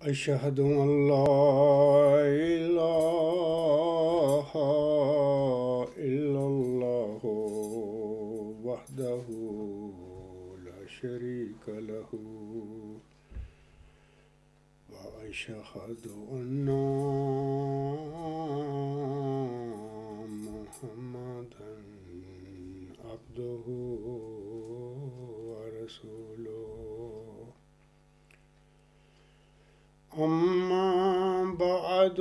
أشهد أن لا إله إلا الله وحده لا شريك له وأشهد أن محمدا عبده ورسوله أما بعد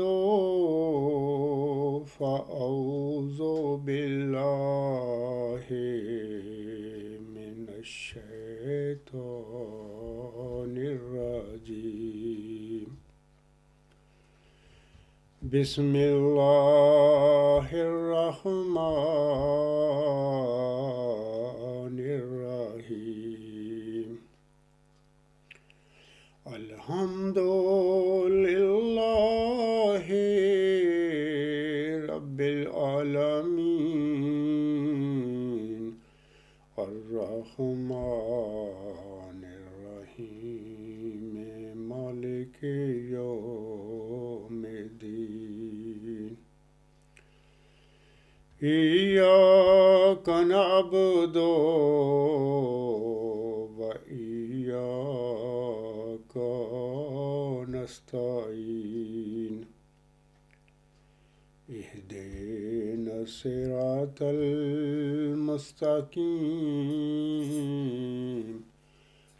فأعوذ بالله من الشيطان الرجيم بسم الله الرحمن الرحيم الحمد لله رب العالمين الرحمن الرحيم مالك يوم الدين إياك نعبد وإياك نستعين اهدنا الصراط المستقيم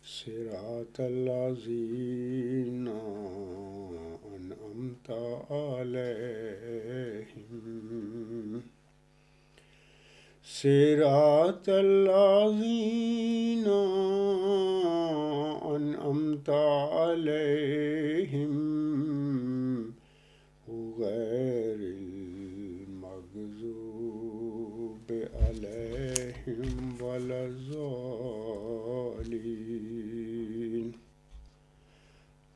صراط الذين أنعمت عليهم صراط الذين أنعمت عليهم غير المغضوب عليهم ولا الضالين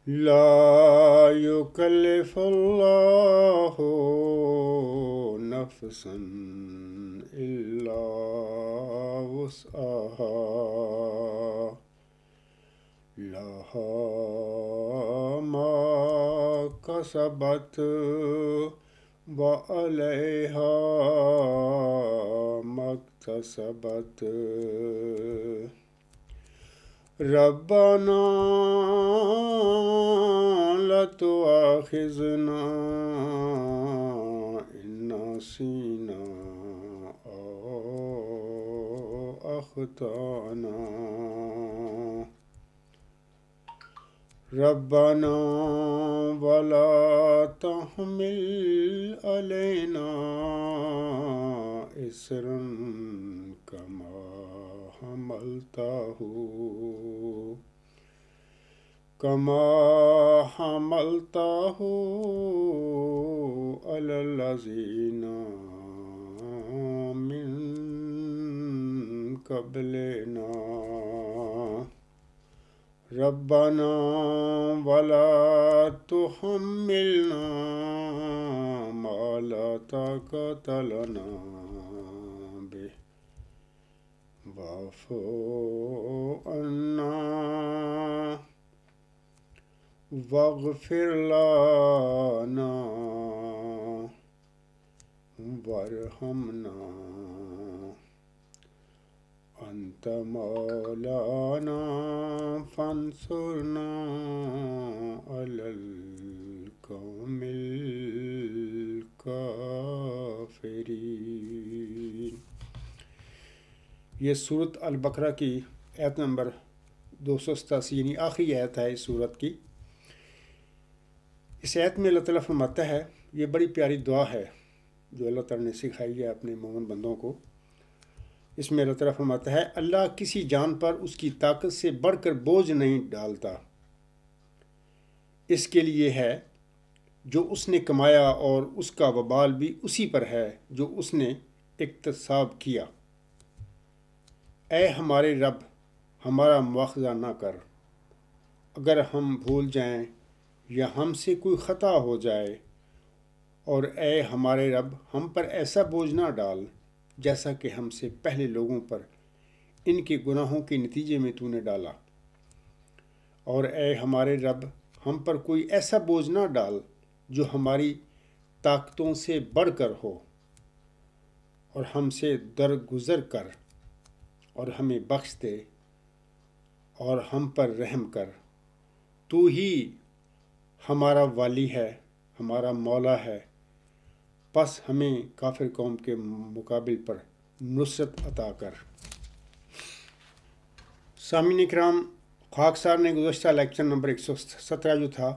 لا يكلف الله نفسا إلا وسعها لها ما كسبت وعليها ما اكتسبت ربنا لا تؤاخذنا إن نسينا أو أخطأنا ربنا ولا تحمل علينا إصرا كما حملته على الذين من قبلنا ربنا ولا تحملنا ما لا طاقة لنا به واعف عنا واغفر لنا وارحمنا أنت مولانا فانصرنا على القوم الكافرين۔ یہ صورت البقرہ کی آیت نمبر 287 یعنی آخری آیت ہے اس صورت کی۔ اس آیت میں اللہ تعالیٰ فرماتا ہے، یہ بڑی پیاری دعا ہے جو اللہ تعالیٰ نے سکھائی ہے اپنے مومن بندوں کو۔ اس میں اللہ تعالیٰ فرماتا ہے، اللہ کسی جان پر اس کی طاقت سے بڑھ کر بوجھ نہیں ڈالتا، اس کے لیے ہے جو اس نے کمایا اور اس کا وبال بھی اسی پر ہے جو اس نے اکتساب کیا۔ اے ہمارے رب، ہمارا مواخذہ نہ کر اگر ہم بھول جائیں یا ہم سے کوئی خطا ہو جائے، اور اے ہمارے رب ہم پر ایسا بوجھ نہ ڈال جیسا کہ ہم سے پہلے لوگوں پر ان کے گناہوں کے نتیجے میں تو نے ڈالا، اور اے ہمارے رب ہم پر کوئی ایسا بوجھ نہ ڈال جو ہماری طاقتوں سے بڑھ کر ہو، اور ہم سے درگزر کر اور ہمیں بخش دے اور ہم پر رحم کر۔ تو ہی ہمارا والی ہے، ہمارا مولا ہے، پس ہمیں کافر قوم کے مقابل پر نصرت عطا کر۔ سامعین کرام، خاکسار نے گزشتہ لیکچر نمبر 117 جو تھا،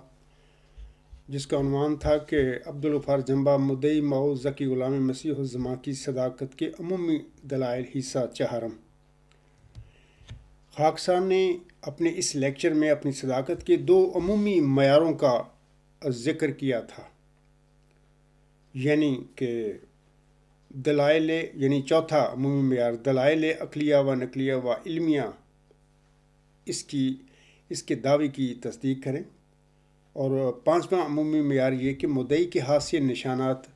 جس کا عنوان تھا کہ عبدالغفار جنبہ مدعی مئو ذکی غلام مسیح الزماں کی صداقت کے عمومی دلائل حصہ چہارم، خاکسار نے اپنے اس لیکچر میں اپنی صداقت کے 2 عمومی معیاروں کا ذکر کیا تھا، یعنی کہ دلائل، یعنی چوتھا عمومی معیار دلائل عقلیہ و نقلیہ و علمیہ اس کے دعوے کی تصدیق کریں، اور 5واں عمومی معیار یہ کہ مدعی کے ہاتھ سے نشانات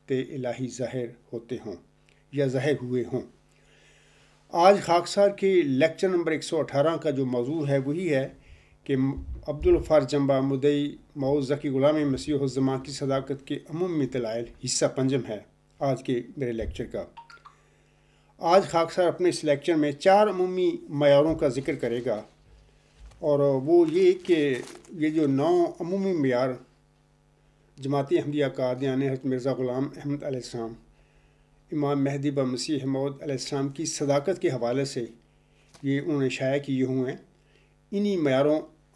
الہی ظاہر ہوتے ہوں یا ظاہر ہوئے ہوں۔ آج خاکسار کے لیکچر نمبر 118 کا جو موضوع ہے وہی ہے کہ عبدالغفار جنبہ مدعی مئو ذکی غلام مسیح الزماں کی صداقت کے عمومی دلائل حصہ 5 ہے آج کے میرے لیکچر کا۔ آج خاکسار اپنے اس لیکچر میں 4 عمومی معیاروں کا ذکر کرے گا، اور وہ یہ کہ یہ جو 9 عمومی معیار جماعت احمدیہ قادیانی حضرت مرزا غلام احمد علیہ السلام، امام مہدی مسیح موعود علیہ السلام کی صداقت کے حوالے سے یہ انہوں نے شائع کیے ہوئے ہیں، انہی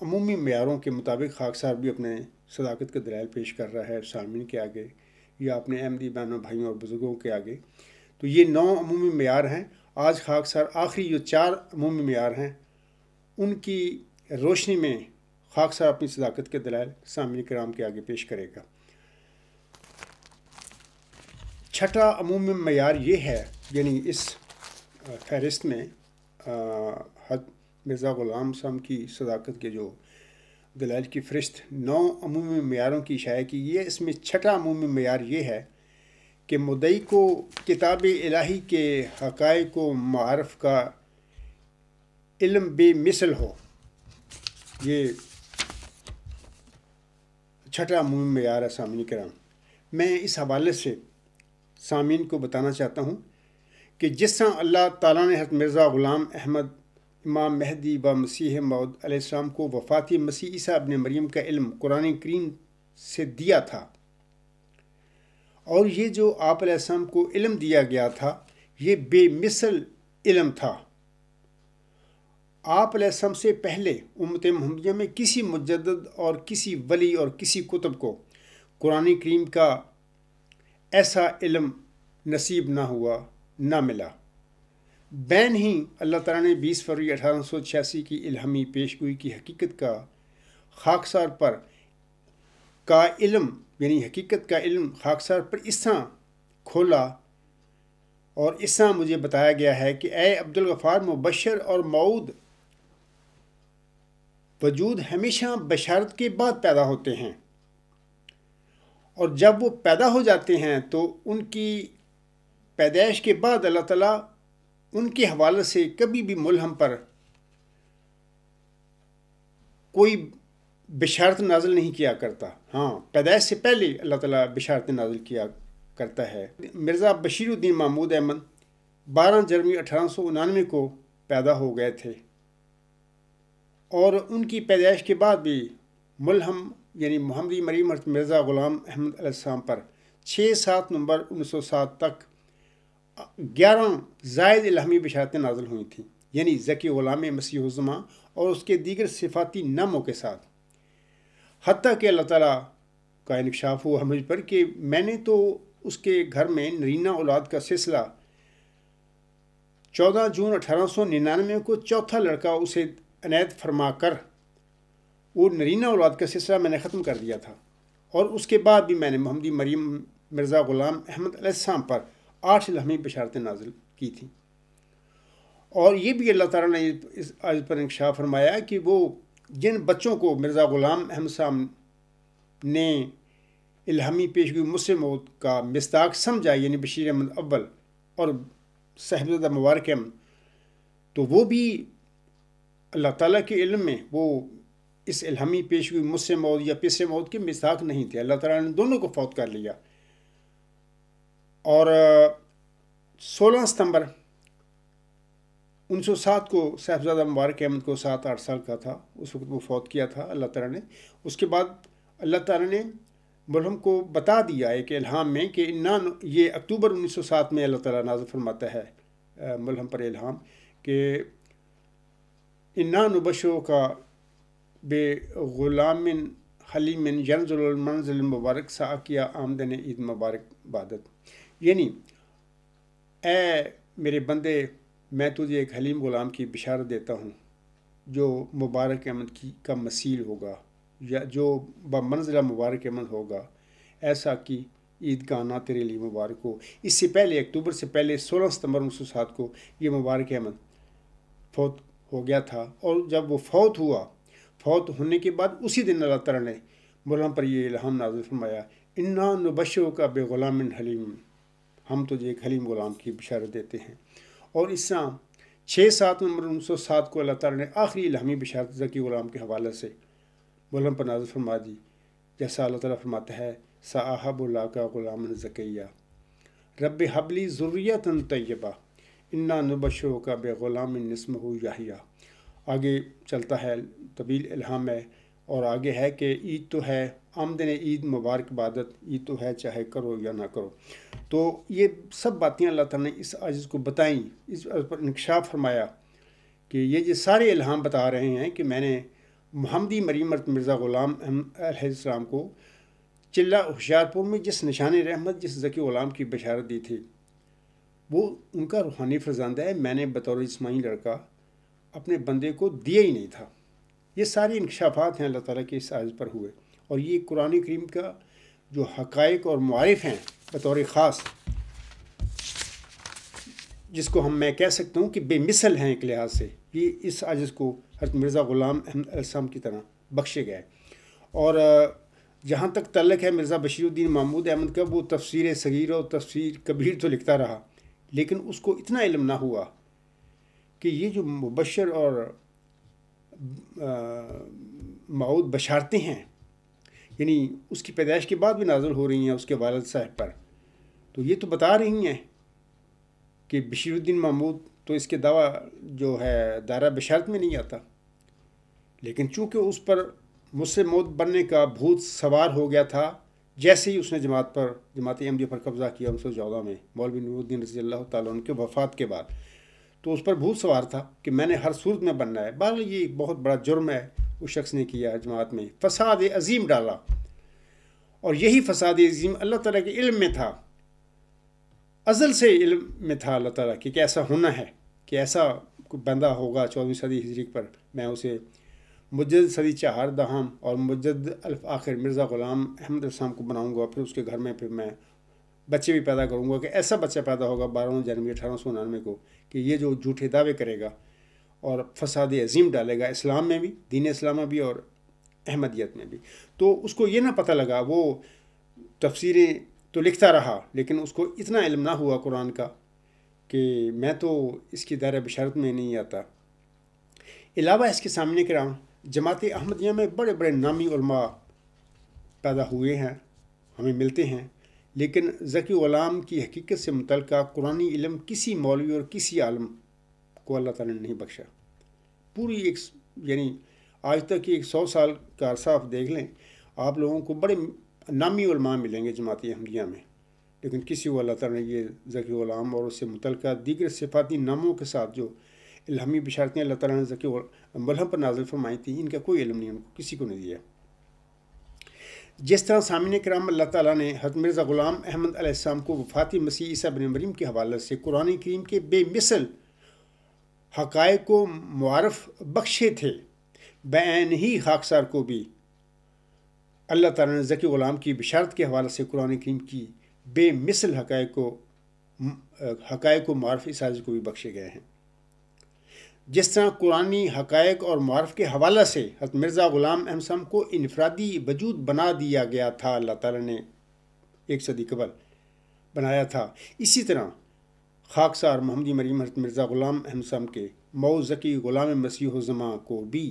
عمومی معیاروں کے مطابق خاکسار بھی اپنے صداقت کے دلائل پیش کر رہا ہے سامعین کے آگے یا اپنے احمدی بہنوں بھائیوں اور بزرگوں کے آگے۔ تو یہ 9 عمومی معیار ہیں۔ آج خاکسار آخری جو 4 عمومی معیار ہیں ان کی روشنی میں خاکسار اپنی صداقت کے دلائل سامعین کرام کے آگے پیش کرے گا۔ چھٹا عمومی معیار یہ ہے، یعنی اس فہرست میں حضرت مرزا غلام صاحب کی صداقت کے جو دلائل کی فہرست 9 عمومی معیاروں کی شائع کی ہے، اس میں چھٹا عمومی معیار یہ ہے کہ مدعی کو کتاب الہی کے حقائق و معارف کا علم بے مثل ہو۔ یہ چھٹا عمومی معیار ہے سامعین کرام۔ میں اس حوالے سے سامعین کو بتانا چاہتا ہوں کہ جس طرح اللہ تعالیٰ نے حضرت مرزا غلام احمد امام مہدی مسیح موعود علیہ السلام کو وفاتی مسیح عیسیٰ ابن مریم کا علم قرآن کریم سے دیا تھا، اور یہ جو آپ علیہ السلام کو علم دیا گیا تھا یہ بے مثل علم تھا۔ آپ علیہ السلام سے پہلے امت محمدیہ میں کسی مجدد اور کسی ولی اور کسی کتب کو قرآن کریم کا ایسا علم نصیب نہ ہوا، نہ ملا۔ بین ہی اللہ تعالیٰ نے 20 فروری 1886 کی الہامی پیشگوئی کی حقیقت کا خاکسار پر کا علم، یعنی حقیقت کا علم خاکسار پر اس طرح کھولا اور اس طرح مجھے بتایا گیا ہے کہ اے عبدالغفار، مبشر اور موعود وجود ہمیشہ بشارت کے بعد پیدا ہوتے ہیں، اور جب وہ پیدا ہو جاتے ہیں تو ان کی پیدائش کے بعد اللہ تعالیٰ ان کے حوالے سے کبھی بھی ملہم پر کوئی بشارت نازل نہیں کیا کرتا۔ ہاں، پیدائش سے پہلے اللہ تعالیٰ بشارت نازل کیا کرتا ہے۔ مرزا بشیر الدین محمود احمد 12 جنوری 1899 کو پیدا ہو گئے تھے، اور ان کی پیدائش کے بعد بھی ملہم یعنی محمدی مریم حضرت مرزا غلام احمد علیہ السلام پر 6/7 نومبر 1907 تک 11 زائد الہامی بشارتیں نازل ہوئی تھیں، یعنی ذکی غلام مسیح الزماں اور اس کے دیگر صفاتی ناموں کے ساتھ، حتیٰ کہ اللہ تعالیٰ کا انکشاف ہوا مجھ پر کہ میں نے تو اس کے گھر میں نرینہ اولاد کا سلسلہ 14 جون 1899 کو چوتھا لڑکا اسے عنایت فرما کر وہ نرینہ اولاد کا سلسلہ میں نے ختم کر دیا تھا، اور اس کے بعد بھی میں نے محمدی مریم مرزا غلام احمد علیہ السلام پر 8 الہامی بشارتیں نازل کی تھیں۔ اور یہ بھی اللہ تعالیٰ نے اس آیت پر انکشاف فرمایا کہ وہ جن بچوں کو مرزا غلام احمد صاحب نے الہامی پیشگوئی مسلم موت کا مصداق سمجھا، یعنی بشیر احمد اول اور صاحبزادہ مبارک احمد، تو وہ بھی اللہ تعالیٰ کے علم میں وہ اس الہامی پیشگوئی مجھ سے موت یا پس سے موت کے مستحق نہیں تھے. اللہ تعالیٰ نے دونوں کو فوت کر لیا. اور 16 ستمبر 1907 کو صاحبزادہ مبارک احمد کو 7-8 سال کا تھا، اس وقت وہ فوت کیا تھا اللہ تعالیٰ نے. اس کے بعد اللہ تعالیٰ نے ملہم کو بتا دیا ایک الہام میں کہ یہ اکتوبر 1907 میں اللہ تعالیٰ نازل فرماتا ہے ملہم پر الہام کہ انا نبشرک کا بے غلام حلیم ینزل المنزل المبارک ساقیہ آمدن عید مبارک بادت. یعنی اے میرے بندے، میں تجھے ایک حلیم غلام کی بشارت دیتا ہوں جو مبارک احمد کا مثیل ہوگا یا جو بمنزلہ مبارک احمد ہوگا، ایسا کہ عید کا آنا تیرے لیے مبارک ہو. اس سے پہلے اکتوبر سے پہلے 16 ستمبر 1907 کو یہ مبارک احمد فوت ہو گیا تھا. اور جب وہ فوت ہوا، فوت ہونے کے بعد اسی دن اللہ تعالیٰ نے ملہم پر یہ الہام نازل فرمایا، انا نبشرک بے غلام حلیم، ہم تجھے ایک حلیم غلام کی بشارت دیتے ہیں. اور اس طرح 6-7 نومبر 1907 کو اللہ تعالیٰ نے آخری الہامی بشارت ذکی غلام کے حوالے سے ملہم پر نازل فرما دی، جیسا اللہ تعالیٰ فرماتا ہے ساحب اللہ کا غلام زکیہ رب حبلی ذریۃ طیبہ انا نبشرک بے غلام اسمہ یحییٰ. آگے چلتا ہے، طویل الہام ہے، اور آگے ہے کہ عید تو ہے، آمدن عید مبارک بادت، عید تو ہے چاہے کرو یا نہ کرو. تو یہ سب باتیں اللہ تعالیٰ نے اس عاجز کو بتائیں، اس پر انکشاف فرمایا کہ یہ جو سارے الہام بتا رہے ہیں کہ میں نے محمدی مریم مرزا غلام علیہ السلام کو چلہ ہوشیارپور میں جس نشان رحمت، جس ذکی غلام کی بشارت دی تھی، وہ ان کا روحانی فرزند ہے. میں نے بطور جسمانی لڑکا اپنے بندے کو دیا ہی نہیں تھا. یہ سارے انکشافات ہیں اللہ تعالیٰ کے اس عاجز پر ہوئے. اور یہ قرآن کریم کا جو حقائق اور معارف ہیں بطور خاص، جس کو میں کہہ سکتا ہوں کہ بے مثل ہیں ایک لحاظ سے، یہ اس عاجز کو حضرت مرزا غلام احمد علیہ السلام کی طرح بخشے گئے. اور جہاں تک تعلق ہے مرزا بشیر الدین محمود احمد کا، وہ تفسیر صغیر اور تفسیر کبیر تو لکھتا رہا، لیکن اس کو اتنا علم نہ ہوا کہ یہ جو مبشر اور موعود بشارتیں ہیں، یعنی اس کی پیدائش کے بعد بھی نازل ہو رہی ہیں اس کے والد صاحب پر، تو یہ تو بتا رہی ہیں کہ بشیر الدین محمود تو اس کے دعویٰ جو ہے دائرہ بشارت میں نہیں آتا. لیکن چونکہ اس پر مجھ سے موت بننے کا بھوت سوار ہو گیا تھا جیسے ہی اس نے جماعت احمدیہ پر قبضہ کیا 1914 میں مولوی نور الدین رضی اللہ تعالیٰ عنہ کے وفات کے بعد، تو اس پر بھوت سوار تھا کہ میں نے ہر صورت میں بننا ہے. بہرحال یہ بہت بڑا جرم ہے اس شخص نے کیا، جماعت میں فساد عظیم ڈالا. اور یہی فساد عظیم اللہ تعالیٰ کے علم میں تھا، ازل سے علم میں تھا اللہ تعالیٰ کہ ایسا ہونا ہے، کہ ایسا بندہ ہوگا 14ویں صدی ہجری پر. میں اسے مجد صدی چہار دہم اور مجد الف آخر مرزا غلام احمد السلام کو بناؤں گا. پھر اس کے گھر میں پھر میں بچے بھی پیدا کروں گا کہ ایسا بچہ پیدا ہوگا 12 جنوری 1899 کو کہ یہ جو جھوٹے دعوے کرے گا اور فساد عظیم ڈالے گا اسلام میں بھی، دین اسلام میں بھی اور احمدیت میں بھی. تو اس کو یہ نہ پتہ لگا، وہ تفسیریں تو لکھتا رہا لیکن اس کو اتنا علم نہ ہوا قرآن کا کہ میں تو اس کی دائرہ بشارت میں نہیں آتا. علاوہ اس کے سامنے کرام جماعت احمدیہ میں بڑے بڑے نامی علماء پیدا ہوئے ہیں، ہمیں ملتے ہیں، لیکن ذکی غلام کی حقیقت سے متعلقہ قرآنی علم کسی مولوی اور کسی عالم کو اللہ تعالیٰ نے نہیں بخشا. پوری یعنی آج تک کی 100 سال کا عرصہ آپ دیکھ لیں، آپ لوگوں کو بڑے نامی علماء ملیں گے جماعت احمدیہ میں، لیکن کسی کو اللہ تعالیٰ نے یہ ذکی غلام اور اس سے متعلقہ دیگر صفاتی ناموں کے ساتھ جو الہامی بشارتیں اللہ تعالیٰ نے ذکی ملہم پر نازل فرمائی تھیں، ان کا کوئی علم نہیں، ان کو کسی کو نہیں دیا. جس طرح سامعین کرام اللہ تعالیٰ نے حضرت مرزا غلام احمد علیہ السلام کو وفاتی مسیح عیسیٰ بن مریم کے حوالے سے قرآن کریم کے بے مثل حقائق کو معارف بخشے تھے، بعین ہی خاکسار کو بھی اللہ تعالیٰ نے ذکی غلام کی بشارت کے حوالے سے قرآن کریم کی بے مثل حقائق کو معارف اس عاجز کو بھی بخشے گئے ہیں. جس طرح قرآنی حقائق اور معارف کے حوالے سے حضرت مرزا غلام احمد صاحب کو انفرادی وجود بنا دیا گیا تھا، اللہ تعالیٰ نے 1 صدی قبل بنایا تھا، اسی طرح خاکسار محمدی مریم حضرت مرزا غلام احمد صاحب کے مئو ذکی غلام مسیح الزماں کو بھی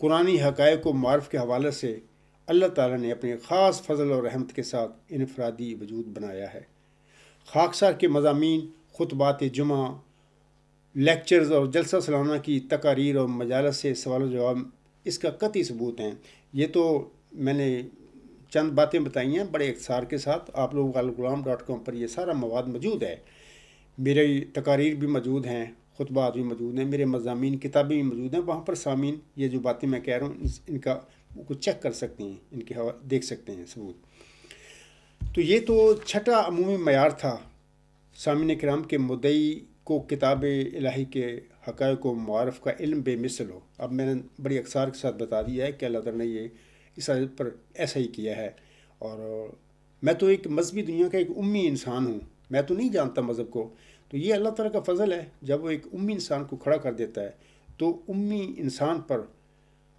قرآنی حقائق و معارف کے حوالے سے اللہ تعالیٰ نے اپنے خاص فضل اور رحمت کے ساتھ انفرادی وجود بنایا ہے۔ خاکسار کے مضامین، خطبات جمعہ، لیکچرز اور جلسہ سالانہ کی تقاریر اور مجالس سے سوال و جواب اس کا قطعی ثبوت ہیں۔ یہ تو میں نے چند باتیں بتائی ہیں بڑے اختصار کے ساتھ۔ آپ لوگ الغلام.com پر یہ سارا مواد موجود ہے، میری تقاریر بھی موجود ہیں، خطبات بھی موجود ہیں، میرے مضامین کتابیں بھی موجود ہیں۔ وہاں پر سامعین یہ جو باتیں میں کہہ رہا ہوں ان کا کو چیک کر سکتے ہیں، ان کے دیکھ سکتے ہیں ثبوت۔ تو یہ تو چھٹا عمومی معیار تھا سامعین کرام کے مدعی کو کتاب الہی کے حقائق و معارف کا علم بے مثل ہو۔ اب میں نے بڑی اختصار کے ساتھ بتا دیا ہے کہ اللہ تعالیٰ نے یہ اس آیت پر ایسا ہی کیا ہے۔ اور میں تو ایک مذہبی دنیا کا ایک امی انسان ہوں، میں تو نہیں جانتا مذہب کو، تو یہ اللہ تعالیٰ کا فضل ہے جب وہ ایک امی انسان کو کھڑا کر دیتا ہے تو امی انسان پر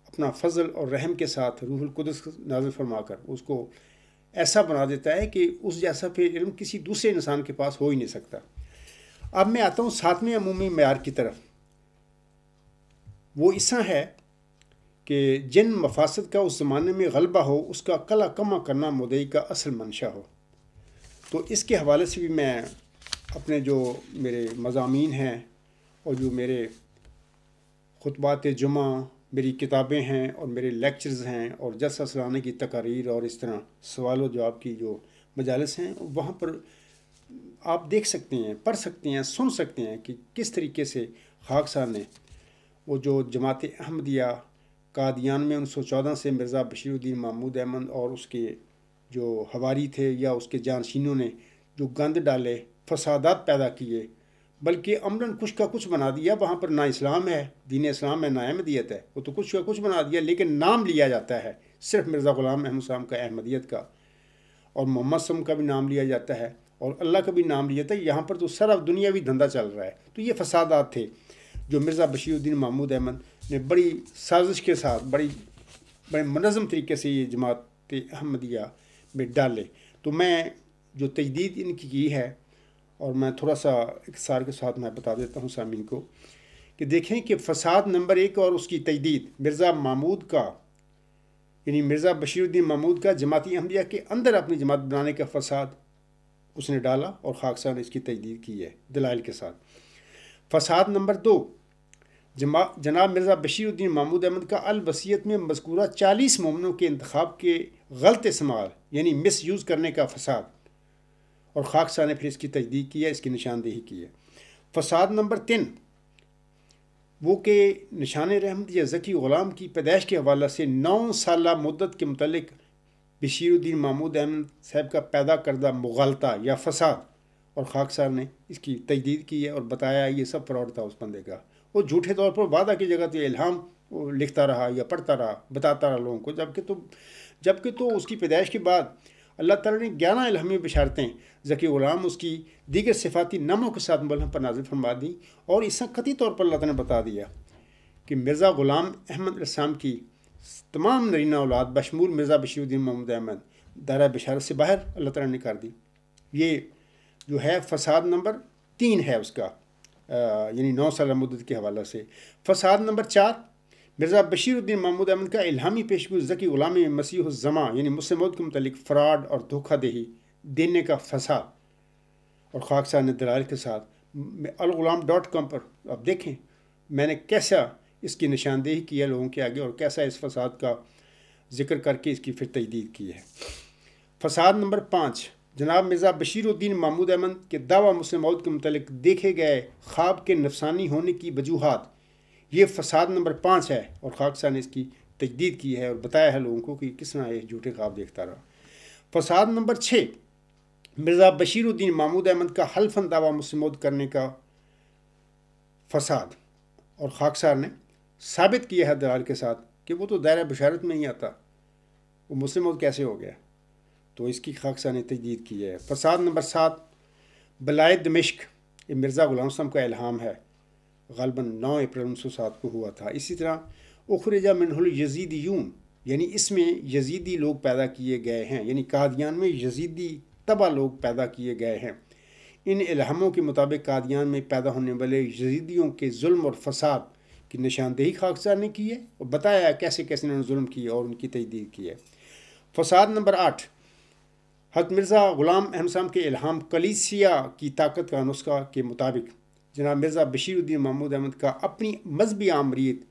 اپنا فضل اور رحم کے ساتھ روح القدس نازل فرما کر اس کو ایسا بنا دیتا ہے کہ اس جیسا پھر علم کسی دوسرے انسان کے پاس ہو ہی نہیں سکتا۔ اب میں آتا ہوں ساتویں عمومی معیار کی طرف۔ وہ ایسا ہے کہ جن مفاسد کا اس زمانے میں غلبہ ہو اس کا قلع کما کرنا مدعی کا اصل منشا ہو۔ تو اس کے حوالے سے بھی میں اپنے جو میرے مضامین ہیں اور جو میرے خطبات جمعہ، میری کتابیں ہیں اور میرے لیکچرز ہیں اور جلسہ سالانہ کی تقاریر اور اس طرح سوال و جواب کی جو مجالس ہیں، وہاں پر آپ دیکھ سکتے ہیں، پڑھ سکتے ہیں، سن سکتے ہیں کہ کس طریقے سے خاکسار نے وہ جو جماعت احمدیہ قادیان میں 1914 سے مرزا بشیر الدین محمود احمد اور اس کے جو حواری تھے یا اس کے جانشینوں نے جو گند ڈالے، فسادات پیدا کیے، بلکہ عملاً کچھ کا کچھ بنا دیا۔ وہاں پر نہ اسلام ہے، دین اسلام ہے، نہ احمدیت ہے، وہ تو کچھ کا کچھ بنا دیا، لیکن نام لیا جاتا ہے صرف مرزا غلام احمد صاحب کا، احمدیت کا، اور محمد صلی اللہ علیہ وسلم کا بھی نام لیا جاتا ہے اور اللہ کا بھی نام لیا جاتا ہے۔ یہاں پر تو سارا دنیاوی دھندا چل رہا ہے۔ تو یہ فسادات تھے جو مرزا بشیر الدین محمود احمد نے بڑی سازش کے ساتھ بڑے منظم طریقے سے یہ جماعت احمدیہ میں ڈالے۔ تو میں جو تجدید ان کی ہے، اور میں تھوڑا سا اختصار کے ساتھ میں بتا دیتا ہوں سامعین کو کہ دیکھیں کہ فساد نمبر 1 اور اس کی تجدید مرزا محمود کا، یعنی مرزا بشیر الدین محمود کا جماعتی احمدیہ کے اندر اپنی جماعت بنانے کا فساد اس نے ڈالا اور خاکسار نے اس کی تجدید کی ہے دلائل کے ساتھ۔ فساد نمبر 2، جناب مرزا بشیر الدین محمود احمد کا الوصیت میں مذکورہ 40 مومنوں کے انتخاب کے غلط استعمال یعنی مس یوز کرنے کا فساد، اور خاکسار نے پھر اس کی تجدید کی ہے، اس کی نشاندہی کی ہے۔ فساد نمبر 3، وہ کہ نشان رحمت یا ذکی غلام کی پیدائش کے حوالے سے 9 سالہ مدت کے متعلق بشیر الدین محمود احمد صاحب کا پیدا کردہ مغالطہ یا فساد، اور خاکسار نے اس کی تجدید کی ہے اور بتایا یہ سب فراڈ تھا اس بندے کا۔ وہ جھوٹے طور پر وعدہ کی جگہ تو الہام وہ لکھتا رہا یا پڑھتا رہا، بتاتا رہا لوگوں کو، جبکہ تو اس کی پیدائش کے بعد اللہ تعالیٰ نے 11 الہامی بشارتیں ذکی غلام اس کی دیگر صفاتی ناموں کے ساتھ ملحم پر نازل فرما دی، اور اس سے قطعی طور پر اللہ تعالیٰ نے بتا دیا کہ مرزا غلام احمد علیہ السلام کی تمام نرینہ اولاد بشمول مرزا بشیر الدین محمود احمد دائرہ بشارت سے باہر اللہ تعالیٰ نے کر دی۔ یہ جو ہے فساد نمبر 3 ہے اس کا، یعنی 9 سالہ مدت کے حوالے سے۔ فساد نمبر 4، مرزا بشیر الدین محمود احمد کا الہامی پیشگو ذکی غلام مسیح الزماں یعنی مسلم موعود کے متعلق فراڈ اور دھوکہ دہی دینے کا فساد، اور خاکسار نے دلائل کے ساتھ الغلام.com پر آپ دیکھیں میں نے کیسا اس کی نشاندہی کی ہے لوگوں کے آگے، اور کیسا اس فساد کا ذکر کر کے اس کی پھر تجدید کی ہے۔ فساد نمبر 5، جناب مرزا بشیر الدین محمود احمد کے دعویٰ مسلم موعود کے متعلق دیکھے گئے خواب کے نفسانی ہونے کی وجوہات، یہ فساد نمبر 5 ہے، اور خاکسار نے اس کی تجدید کی ہے اور بتایا ہے لوگوں کو کہ کس طرح یہ جھوٹے خواب دیکھتا رہا۔ فساد نمبر 6، مرزا بشیر الدین محمود احمد کا حلفاً دعویٰ مسلم موعود کرنے کا فساد، اور خاکسار نے ثابت کیا ہے دلائل کے ساتھ کہ وہ تو دائرہ بشارت میں ہی آتا، وہ مسلم موعود کیسے ہو گیا، تو اس کی خاکسار نے تجدید کی ہے۔ فساد نمبر 7، بلائے دمشق، یہ مرزا غلام صاحب کا الہام ہے، غالباً 9 اپریل 1907 کو ہوا تھا۔ اسی طرح اخرج منہ الیزیدیون، یعنی اس میں یزیدی لوگ پیدا کیے گئے ہیں، یعنی قادیان میں یزیدی تبع لوگ پیدا کیے گئے ہیں۔ ان الہاموں کے مطابق قادیان میں پیدا ہونے والے یزیدیوں کے ظلم اور فساد کی نشاندہی خاکسار نے کی ہے اور بتایا ہے کیسے کیسے انہوں نے ظلم کیا اور ان کی تجدید کی ہے۔ فساد نمبر 8، حضرت مرزا غلام احمد صاحب کے الہام کلیسیا کی طاقت کا نسخہ کے مطابق جناب مرزا بشیر الدین محمود احمد کا اپنی مذہبی آمریت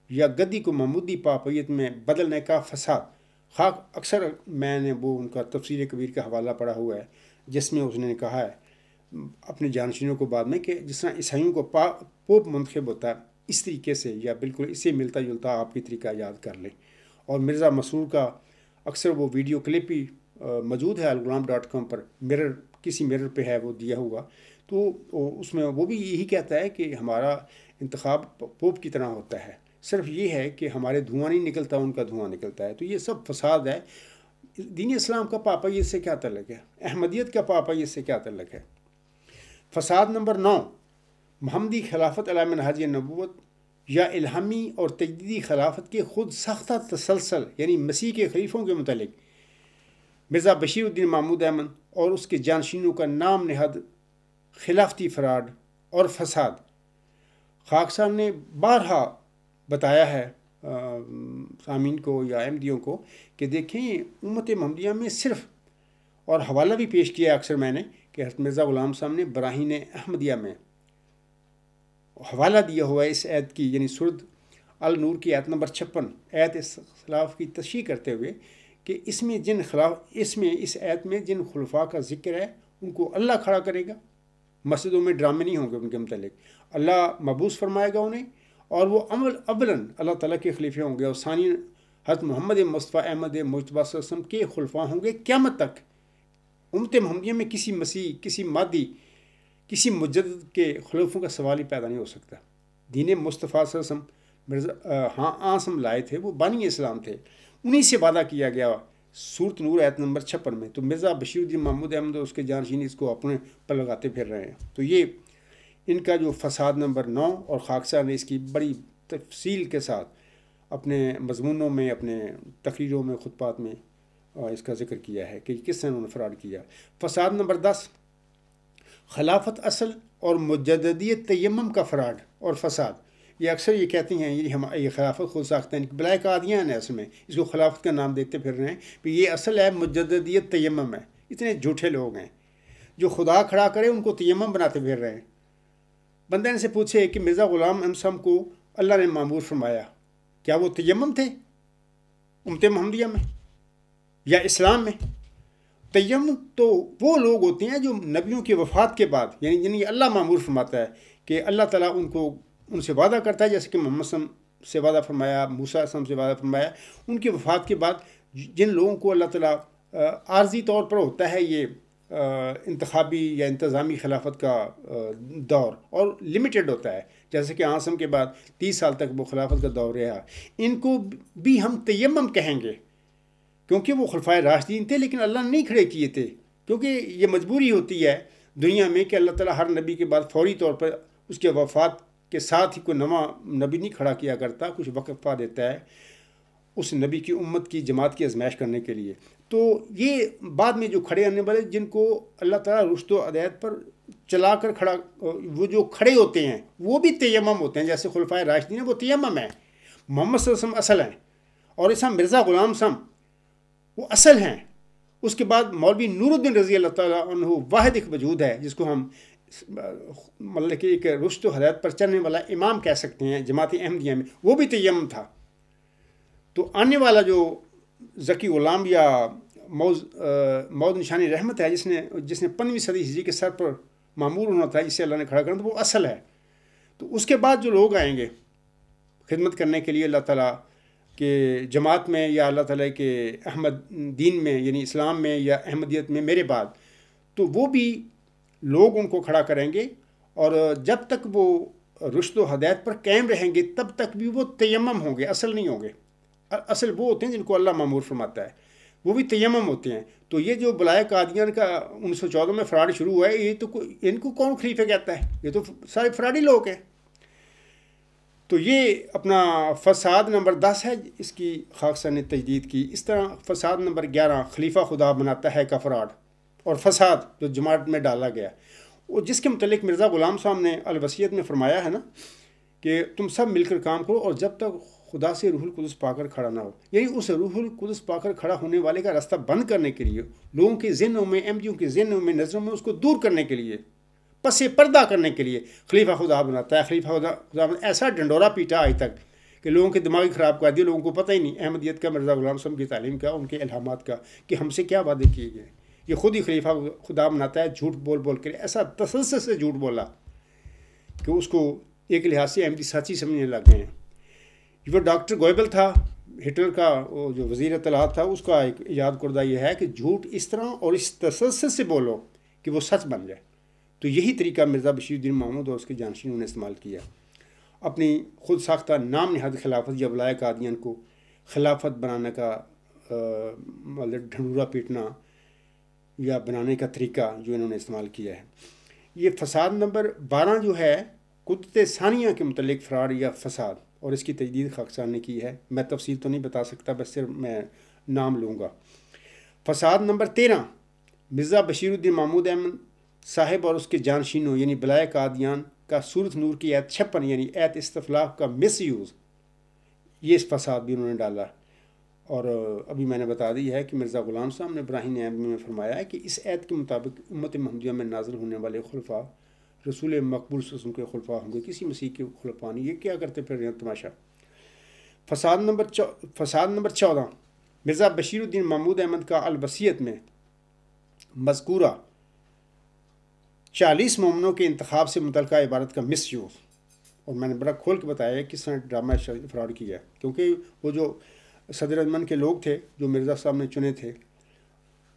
یا گدی کو محمودی پاپیت میں بدلنے کا فساد اکثر میں نے وہ ان کا تفسیر کبیر کا حوالہ پڑھا ہوا ہے، جس میں اس نے کہا ہے اپنے جانشینوں کو بعد میں کہ جس طرح عیسائیوں کو پوپ منتخب ہوتا ہے اس طریقے سے یا بالکل اس سے ملتا جلتا آپ کی طریقہ یاد کر لیں۔ اور مرزا مسرور کا اکثر وہ ویڈیو کلپ بھی موجود ہے الغلام.com پر، کسی میرر پہ ہے وہ دیا ہوا، تو اس میں وہ بھی یہی کہتا ہے کہ ہمارا انتخاب پوپ کی طرح ہوتا ہے، صرف یہ ہے کہ ہمارے دھواں نہیں نکلتا، ان کا دھواں نکلتا ہے۔ تو یہ سب فساد ہے۔ دین اسلام کا پاپائیت سے کیا تعلق ہے؟ احمدیت کا پاپائیت سے کیا تعلق ہے؟ فساد نمبر 9، محمدی خلافت علی منہاج نبوت یا الہامی اور تجدیدی خلافت کے خود ساختہ تسلسل یعنی مسیح کے خلیفوں کے متعلق مرزا بشیر الدین محمود احمد اور اس کے جانشینوں کا نام نہاد خلافتی فراڈ اور فساد۔ خاکسار نے بارہا بتایا ہے سامعین کو یا احمدیوں کو کہ دیکھیں امت محمدیہ میں صرف، اور حوالہ بھی پیش کیا اکثر میں نے کہ حضرت مرزا غلام صاحب نے براہین احمدیہ میں حوالہ دیا ہوا ہے اس آیت کی، یعنی سورۃ النور کی آیت نمبر 56 آیت اس خلاف کی تشریح کرتے ہوئے کہ اس آیت میں جن خلفاء کا ذکر ہے ان کو اللہ کھڑا کرے گا، مسجدوں میں ڈرامے نہیں ہوں گے ان کے متعلق، اللہ مبعوث فرمائے گا انہیں، اور وہ اولاً اللہ تعالیٰ کے خلیفے ہوں گے، اور ثانی حضرت محمد مصطفیٰ احمد مجتبیٰ صلی اللہ علیہ وسلم کے خلفاء ہوں گے قیامت تک۔ امت محمدیہ میں کسی مسیح، کسی مادی، کسی مجدد کے خلفوں کا سوال ہی پیدا نہیں ہو سکتا۔ دین مصطفیٰ صلی اللہ علیہ وسلم آسم لائے تھے، وہ بانی اسلام تھے، انہی سے وعدہ کیا گیا سورۃ نور آیت نمبر 56 میں۔ تو مرزا بشیر الدین محمود احمد اور اس کے جانشین اس کو اپنے پر لگاتے پھر رہے ہیں۔ تو یہ ان کا جو فساد نمبر 9، اور خاکسار نے اس کی بڑی تفصیل کے ساتھ اپنے مضمونوں میں، اپنے تقریروں میں، خطبات میں اس کا ذکر کیا ہے کہ کس طرح انہوں نے فراڈ کیا۔ فساد نمبر 10، خلافت اصل اور مجددیت تیمم کا فراڈ اور فساد۔ یہ اکثر یہ کہتی ہیں یہ خلافت خود ساختہ ہے، بلائے قادیان ہے اصل میں، اس کو خلافت کا نام دیتے پھر رہے ہیں کہ یہ اصل ہے مجددیت تیمم ہے۔ اتنے جھوٹے لوگ ہیں جو خدا کھڑا کرے ان کو تیمم بناتے پھر رہے ہیں۔ بندہ ان سے پوچھے کہ مرزا غلام احمد صاحب کو اللہ نے معمور فرمایا، کیا وہ تیمم تھے امت محمدیہ میں یا اسلام میں؟ تیمم تو وہ لوگ ہوتے ہیں جو نبیوں کی وفات کے بعد، یعنی جنہیں اللہ معمور فرماتا ہے کہ اللہ تعالیٰ ان سے وعدہ کرتا ہے، جیسے کہ محمد صلی اللہ علیہ وسلم سے وعدہ فرمایا، موسیٰ علیہ السلام سے وعدہ فرمایا، ان کی وفات کے بعد جن لوگوں کو اللہ تعالیٰ عارضی طور پر ہوتا ہے یہ انتخابی یا انتظامی خلافت کا دور، اور لمیٹڈ ہوتا ہے، جیسے کہ عاصم کے بعد 30 سال تک وہ خلافت کا دور رہا، ان کو بھی ہم تیمم کہیں گے کیونکہ وہ خلفائے راشدین تھے، لیکن اللہ نے نہیں کھڑے کیے تھے، کیونکہ یہ مجبوری ہوتی ہے دنیا میں کہ اللہ تعالیٰ ہر نبی کے بعد فوری طور پر اس کے وفات کے ساتھ ہی کوئی نواں نبی نہیں کھڑا کیا کرتا، کچھ وقفہ دیتا ہے اس نبی کی امت کی جماعت کی آزمائش کرنے کے لیے۔ تو یہ بعد میں جو کھڑے آنے والے جن کو اللہ تعالیٰ رشد و ہدایت پر چلا کر کھڑا، وہ جو کھڑے ہوتے ہیں وہ بھی تیمم ہوتے ہیں، جیسے خلفائے راشدین ہیں وہ تیمم ہیں، محمد صلی اللہ علیہ وسلم اصل ہیں، اور اس میں مرزا غلام صاحب وہ اصل ہیں۔ اس کے بعد مولوی نور الدین رضی اللہ تعالیٰ عنہ واحد ایک وجود ہے جس کو ہم مطلب کہ ایک رشد و ہدایت پر چلنے والا امام کہہ سکتے ہیں جماعت احمدیہ میں، وہ بھی تیمم تھا۔ تو آنے والا جو ذکی غلام یا موعود نشانی رحمت ہے جس نے 15ویں صدی ہجری کے سر پر معمور ہونا تھا، اسے اللہ نے کھڑا کرنا، تو وہ اصل ہے۔ تو اس کے بعد جو لوگ آئیں گے خدمت کرنے کے لیے اللہ تعالیٰ کہ جماعت میں یا اللہ تعالیٰ کے احمد دین میں یعنی اسلام میں یا احمدیت میں میرے بعد، تو وہ بھی لوگ ان کو کھڑا کریں گے، اور جب تک وہ رشد و ہدایت پر قائم رہیں گے تب تک بھی وہ تیمم ہوں گے، اصل نہیں ہوں گے۔ اصل وہ ہوتے ہیں جن کو اللہ معمور فرماتا ہے، وہ بھی تیمم ہوتے ہیں۔ تو یہ جو بلائے قادیان کا 1914 میں فراڈ شروع ہوا ہے، یہ تو ان کو کون خلیفہ کہتا ہے؟ یہ تو سارے فراڈی لوگ ہیں۔ تو یہ اپنا فساد نمبر 10 ہے، اس کی خاکسار نے تجدید کی۔ اس طرح فساد نمبر 11 خلیفہ خدا بناتا ہے کا فراڈ اور فساد جو جماعت میں ڈالا گیا، وہ جس کے متعلق مرزا غلام صاحب نے الوصیت میں فرمایا ہے نا کہ تم سب مل کر کام کرو اور جب تک خدا سے روح القدس پا کر کھڑا نہ ہو، یعنی اس روح القدس پا کر کھڑا ہونے والے کا راستہ بند کرنے کے لیے، لوگوں کے ذہنوں میں، احمدیوں کے ذہنوں میں، نظروں میں اس کو دور کرنے کے لیے، پس پردہ کرنے کے لیے خلیفہ خدا بناتا ہے۔ خلیفہ خدا ایسا ڈنڈورا پیٹا آج تک کہ لوگوں کے دماغی خراب کر دیا، لوگوں کو پتہ ہی نہیں احمدیت کا، مرزا غلام صاحب کی تعلیم کا، ان کے الہامات کا، کہ ہم سے کیا وعدے کیے گئے۔ یہ خود ہی خلیفہ خدا بناتا ہے، جھوٹ بول بول کر، ایسا تسلسل سے جھوٹ بولا کہ اس کو ایک لحاظ سے احمدی سچی سمجھنے لگ گئے ہیں۔ وہ ڈاکٹر گوئبل تھا، ہٹلر کا جو وزیر اطلاعات تھا، اس کا ایک ایجاد کردہ یہ ہے کہ جھوٹ اس طرح اور اس تسلسل سے بولو کہ وہ سچ بن جائے۔ تو یہی طریقہ مرزا بشیر الدین محمود اور اس کے جانشینوں نے استعمال کیا، اپنی خود ساختہ نام نہاد خلافت یا ولایۂ قادیان کو خلافت بنانے کا مطلب ڈھنڈورا پیٹنا یا بنانے کا طریقہ جو انہوں نے استعمال کیا ہے۔ یہ فساد نمبر 12 جو ہے قدرت ثانیہ کے متعلق فراڈ یا فساد، اور اس کی تجدید خاکسار نے کی ہے۔ میں تفصیل تو نہیں بتا سکتا، بس صرف میں نام لوں گا۔ فساد نمبر 13 مرزا بشیر الدین محمود احمد صاحب اور اس کے جانشینوں یعنی ولایۂ قادیان کا سورت نور کی ایت 56 یعنی ایت استفلاق کا مس یوز، یہ اس فساد بھی انہوں نے ڈالا۔ اور ابھی میں نے بتا دی ہے کہ مرزا غلام صاحب نے براہین احمدی میں فرمایا ہے کہ اس ایت کے مطابق امت محمدیہ میں نازل ہونے والے خلفاء رسول مقبول صلی اللہ علیہ وسلم کے خلفاء ہوں گے، کسی مسیح کے خلفاء نہیں۔ یہ کیا کرتے پھر رہے ہیں تماشا۔ فساد نمبر 14 مرزا بشیر الدین محمود احمد کا الوصیت میں مذکورہ 40 مومنوں کے انتخاب سے متعلقہ عبارت کا مس یوز، اور میں نے بڑا کھول کے بتایا ہے کس طرح ڈرامہ فراڈ کیا ہے، کیونکہ وہ جو صدر اجمن کے لوگ تھے جو مرزا صاحب نے چنے تھے،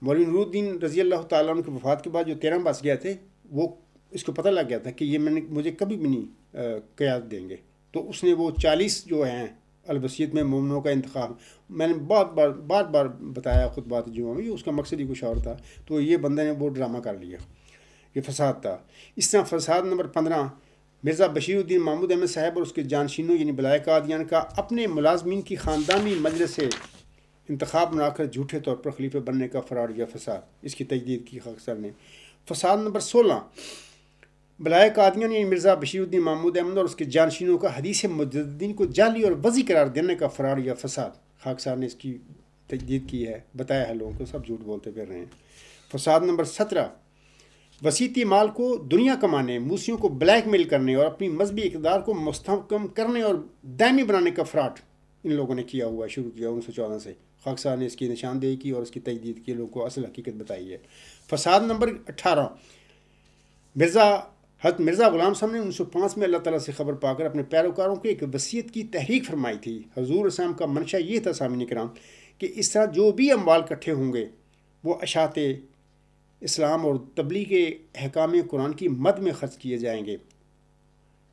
مولوی نور الدین رضی اللہ تعالیٰ عنہ کی وفات کے بعد جو 13 بس گئے تھے، وہ اس کو پتہ لگ گیا تھا کہ یہ مجھے کبھی بھی نہیں قیادت دیں گے، تو اس نے وہ 40 جو ہیں الوصیت میں مومنوں کا انتخاب، میں نے بار بار بتایا خطبات جمعہ میں، اس کا مقصد ہی کچھ اور تھا، تو یہ بندے نے وہ ڈرامہ کر لیا، یہ فساد تھا۔ اس طرح فساد نمبر 15 مرزا بشیر الدین محمود احمد صاحب اور اس کے جانشینوں یعنی ولایۂ قادیان کا اپنے ملازمین کی خاندانی مجلس سے انتخاب بنا کر جھوٹے طور پر خلیفہ بننے کا فراڈ یا فساد، اس کی تجدید کی خاکسار نے۔ فساد نمبر 16 ولایۂ قادیان یعنی مرزا بشیر الدین محمود احمد اور اس کے جانشینوں کا حدیث مجددین کو جعلی اور وضعی قرار دینے کا فراڈ یا فساد، خاکسار نے اس کی تجدید کی ہے، بتایا ہے لوگوں کو، سب جھوٹ بولتے پھر رہے ہیں۔ فساد نمبر 17 وسیعتی مال کو دنیا کمانے، موسیوں کو بلیک میل کرنے اور اپنی مذہبی اقتدار کو مستحکم کرنے اور دائمی بنانے کا فراڈ ان لوگوں نے کیا ہوا ہے، شروع کیا 1914 سے۔ خاکسار نے اس کی نشاندہی کی اور اس کی تجدید کی، لوگوں کو اصل حقیقت بتائی ہے۔ فساد نمبر 18 حضرت مرزا غلام صاحب نے 1905 میں اللہ تعالیٰ سے خبر پا کر اپنے پیروکاروں کو ایک وصیت کی تحریک فرمائی تھی۔ حضور اسلام کا منشا یہ تھا سامعین کرام کہ اس طرح جو بھی اموال اکٹھے ہوں گے وہ اشاعت اسلام اور تبلیغ احکام قرآن کی مد میں خرچ کیے جائیں گے۔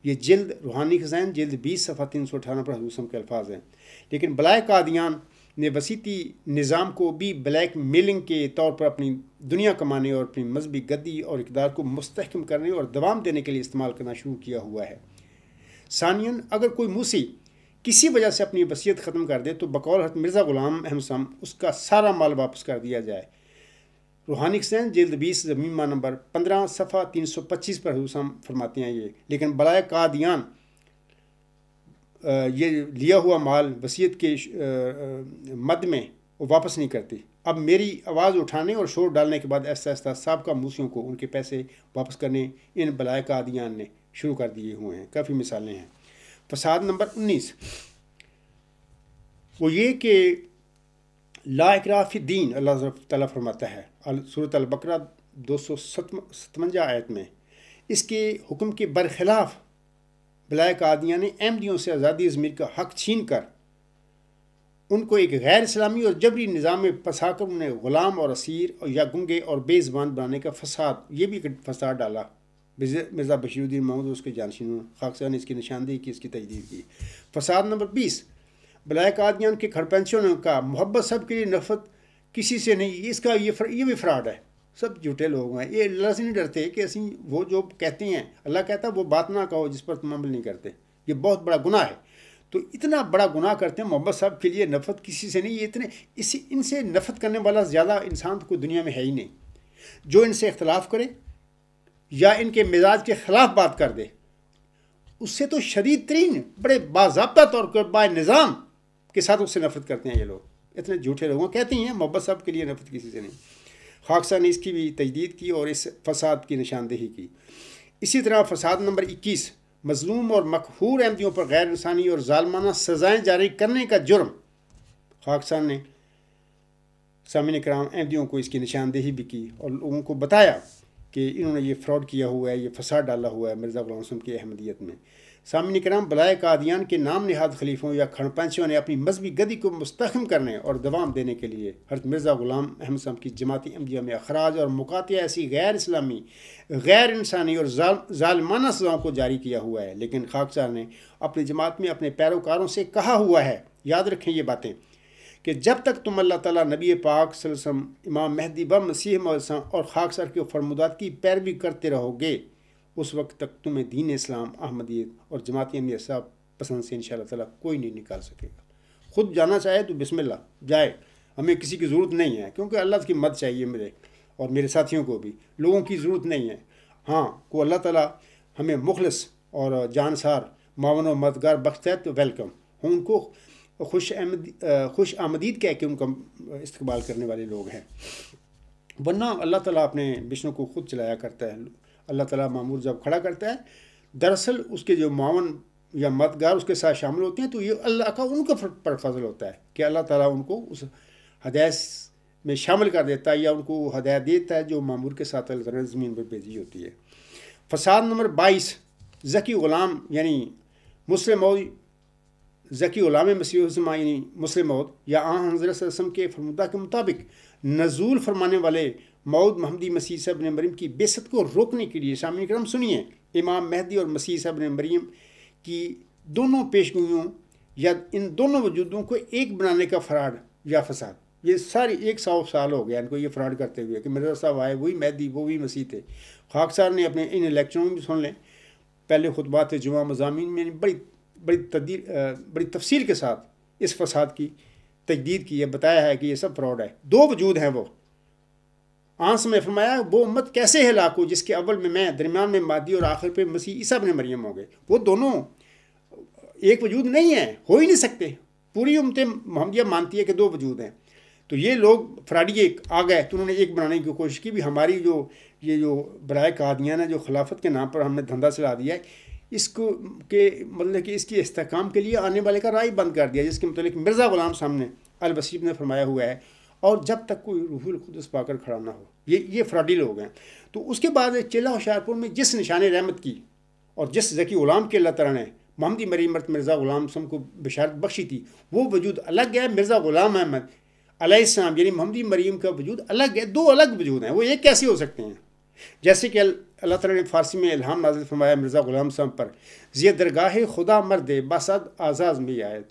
یہ جلد روحانی خزائن جلد 20 صفحہ 318 پر حضور وسلم کے الفاظ ہیں۔ لیکن ولایۂ قادیان نے وسیعتی نظام کو بھی بلیک میلنگ کے طور پر اپنی دنیا کمانے اور اپنی مذہبی گدی اور اقدار کو مستحکم کرنے اور دوام دینے کے لیے استعمال کرنا شروع کیا ہوا ہے۔ ثانیاً اگر کوئی موسی کسی وجہ سے اپنی وصیت ختم کر دے تو بقول حضرت مرزا غلام احمد صاحب اس کا سارا مال واپس کر دیا جائے۔ روحانی خزائن جلد 20 زمینہ نمبر 15 صفحہ 325 پر حضور صاحب فرماتے ہیں یہ۔ لیکن ولایۂ قادیان یہ لیا ہوا مال وصیت کے مد میں وہ واپس نہیں کرتی۔ اب میری آواز اٹھانے اور شور ڈالنے کے بعد ایسا ایسا سابقہ موسیوں کو ان کے پیسے واپس کرنے ان ولایۂ قادیان نے شروع کر دیے ہوئے ہیں۔ کافی مثالیں ہیں۔ فساد نمبر 19 وہ یہ کہ لا اکراہ فی الدین، اللہ تعالیٰ فرماتا ہے سورۃ البقرہ 257 آیت میں، اس کے حکم کے برخلاف ولایۂ قادیان نے احمدیوں سے آزادی ضمیر کا حق چھین کر ان کو ایک غیر اسلامی اور جبری نظام میں پھنسا کر انہیں غلام اور اسیر یا گنگے اور بے زبان بنانے کا فساد، یہ بھی فساد ڈالا مرزا بشیر الدین محمود اور اس کے جانشینوں۔ خاکسار نے اس کی نشاندہی کی، اس کی تجدید کی۔ فساد نمبر 20 ولایۂ قادیان کے کھڑپنچوں کا محبت سب کے لیے نفرت کسی سے نہیں، اس کا یہ بھی فراڈ ہے۔ سب جھوٹے لوگ ہیں، یہ اللہ سے نہیں ڈرتے کہ اسی وہ جو کہتے ہیں، اللہ کہتا ہے وہ بات نہ کہو جس پر تم عمل نہیں کرتے، یہ بہت بڑا گناہ ہے۔ تو اتنا بڑا گناہ کرتے ہیں، محبت صاحب کے لیے نفرت کسی سے نہیں، یہ ان سے نفرت کرنے والا زیادہ انسان تو کوئی دنیا میں ہے ہی نہیں۔ جو ان سے اختلاف کرے یا ان کے مزاج کے خلاف بات کر دے، اس سے تو شدید ترین بڑے باضابطہ طور پر با نظام کے ساتھ اس سے نفرت کرتے ہیں یہ لوگ۔ اتنے جھوٹے لوگوں کہتے ہیں محبت صاحب کے لیے نفرت کسی سے نہیں۔ خاکسار نے اس کی بھی تجدید کی اور اس فساد کی نشاندہی کی۔ اسی طرح فساد نمبر 21، مظلوم اور مقہور احمدیوں پر غیر انسانی اور ظالمانہ سزائیں جاری کرنے کا جرم۔ خاکسار نے سامعین کرام احمدیوں کو اس کی نشاندہی بھی کی اور لوگوں کو بتایا کہ انہوں نے یہ فراڈ کیا ہوا ہے، یہ فساد ڈالا ہوا ہے مرزا غلام حسن کی احمدیت میں۔ سامعین کرام، بلائے قادیان کے نام نہاد خلیفوں یا کھڑ پنچوں نے اپنی مذہبی گدی کو مستحکم کرنے اور دوام دینے کے لیے حضرت مرزا غلام احمد صاحب کی جماعتی احمدیہ میں اخراج اور مقاطعہ ایسی غیر اسلامی، غیر انسانی اور ظالمانہ سزاؤں کو جاری کیا ہوا ہے۔ لیکن خاکسار نے اپنی جماعت میں اپنے پیروکاروں سے کہا ہوا ہے، یاد رکھیں یہ باتیں، کہ جب تک تم اللہ تعالیٰ، نبی پاک صلی اللہ علیہ وسلم، امام مہدی و مسیح موعود اور خاکسار کے فرمودات کی پیروی کرتے رہو گے، اس وقت تک تمہیں دین اسلام، احمدیت اور جماعتی احمدیت صاحب پسند سے انشاءاللہ تعالیٰ کوئی نہیں نکال سکے گا۔ خود جانا چاہے تو بسم اللہ جائے، ہمیں کسی کی ضرورت نہیں ہے، کیونکہ اللہ کی مدد چاہیے مجھے اور میرے ساتھیوں کو بھی، لوگوں کی ضرورت نہیں ہے۔ ہاں، کو اللہ تعالیٰ ہمیں مخلص اور جانسار معاون و مددگار بخشتا ہے تو ویلکم، ہم ان کو خوش آمدید کہہ کے ان کا استقبال کرنے والے لوگ ہیں۔ ورنہ اللہ تعالیٰ اپنے مشنوں کو خود چلایا کرتا ہے۔ اللہ تعالیٰ معمور جب کھڑا کرتا ہے، دراصل اس کے جو معاون یا مددگار اس کے ساتھ شامل ہوتے ہیں تو یہ اللہ کا ان کا پر فضل ہوتا ہے کہ اللہ تعالیٰ ان کو اس ہدایت میں شامل کر دیتا ہے یا ان کو ہدایت دیتا ہے جو معمور کے ساتھ اللہ تعالیٰ نے زمین پر بھیجی ہوتی ہے۔ فساد نمبر 22، ذکی غلام یعنی مسلم موعود، ذکی غلام مسیح الزما یعنی مسلم موعود یا آن حضرت صلی اللہ علیہ وسلم کے فرمودہ کے مطابق نزول فرمانے والے موعود محمدی مسیح صاحب ابن مریم کی بعثت کو روکنے کے لیے، سامعین کرام سنیے، امام مہدی اور مسیح صاحب ابن مریم کی دونوں پیشگوئیوں یا ان دونوں وجودوں کو ایک بنانے کا فراڈ یا فساد، یہ ساری 100 سال ہو گیا ان کو یہ فراڈ کرتے ہوئے کہ مرزا صاحب آئے وہی مہدی وہی مسیح تھے۔ خاکسار نے اپنے ان لیکچروں میں بھی سن لیں، پہلے خطبات جمعہ مضامین میں بڑی تفصیل کے ساتھ اس فساد کی تجدید کی ہے، بتایا ہے کہ یہ سب فراڈ ہے۔ دو وجود ہیں وہ، آنس میں فرمایا وہ امت کیسے ہلاک ہو جس کے اول میں درمیان میں مادی اور آخر پہ مسیح عیسیٰ ابن مریم ہو گئے۔ وہ دونوں ایک وجود نہیں ہیں، ہو ہی نہیں سکتے۔ پوری امت محمدیہ مانتی ہے کہ دو وجود ہیں، تو یہ لوگ فراڈی آ گئے تو انہوں نے ایک بنانے کی کوشش کی۔ بھی ہماری یہ جو برائے قادیان ہے جو خلافت کے نام پر ہم نے دھندا چلا دیا ہے، اس کو کہ مطلب کہ اس کی استحکام کے لیے آنے والے کا رائے بند کر دیا، جس کے متعلق مرزا غلام سامنے البصیر نے فرمایا ہوا ہے، اور جب تک کوئی روح القدس پا کر کھڑا نہ ہو، یہ فراڈی لوگ ہیں۔ تو اس کے بعد چلہ ہوشیارپور میں جس نشان رحمت کی اور جس ذکی غلام کے اللہ تعالیٰ نے محمدی مریم مرزا غلام حسن کو بشارت بخشی تھی، وہ وجود الگ ہے۔ مرزا غلام احمد علیہ السلام یعنی محمدی مریم کا وجود الگ ہے، دو الگ وجود ہیں، وہ ایک کیسے ہو سکتے ہیں؟ جیسے کہ اللہ تعالیٰ نے فارسی میں الہام نازل فرمایا مرزا غلام صاحب پر، زی درگاہ خدا مرد باسد آزاز می آیت،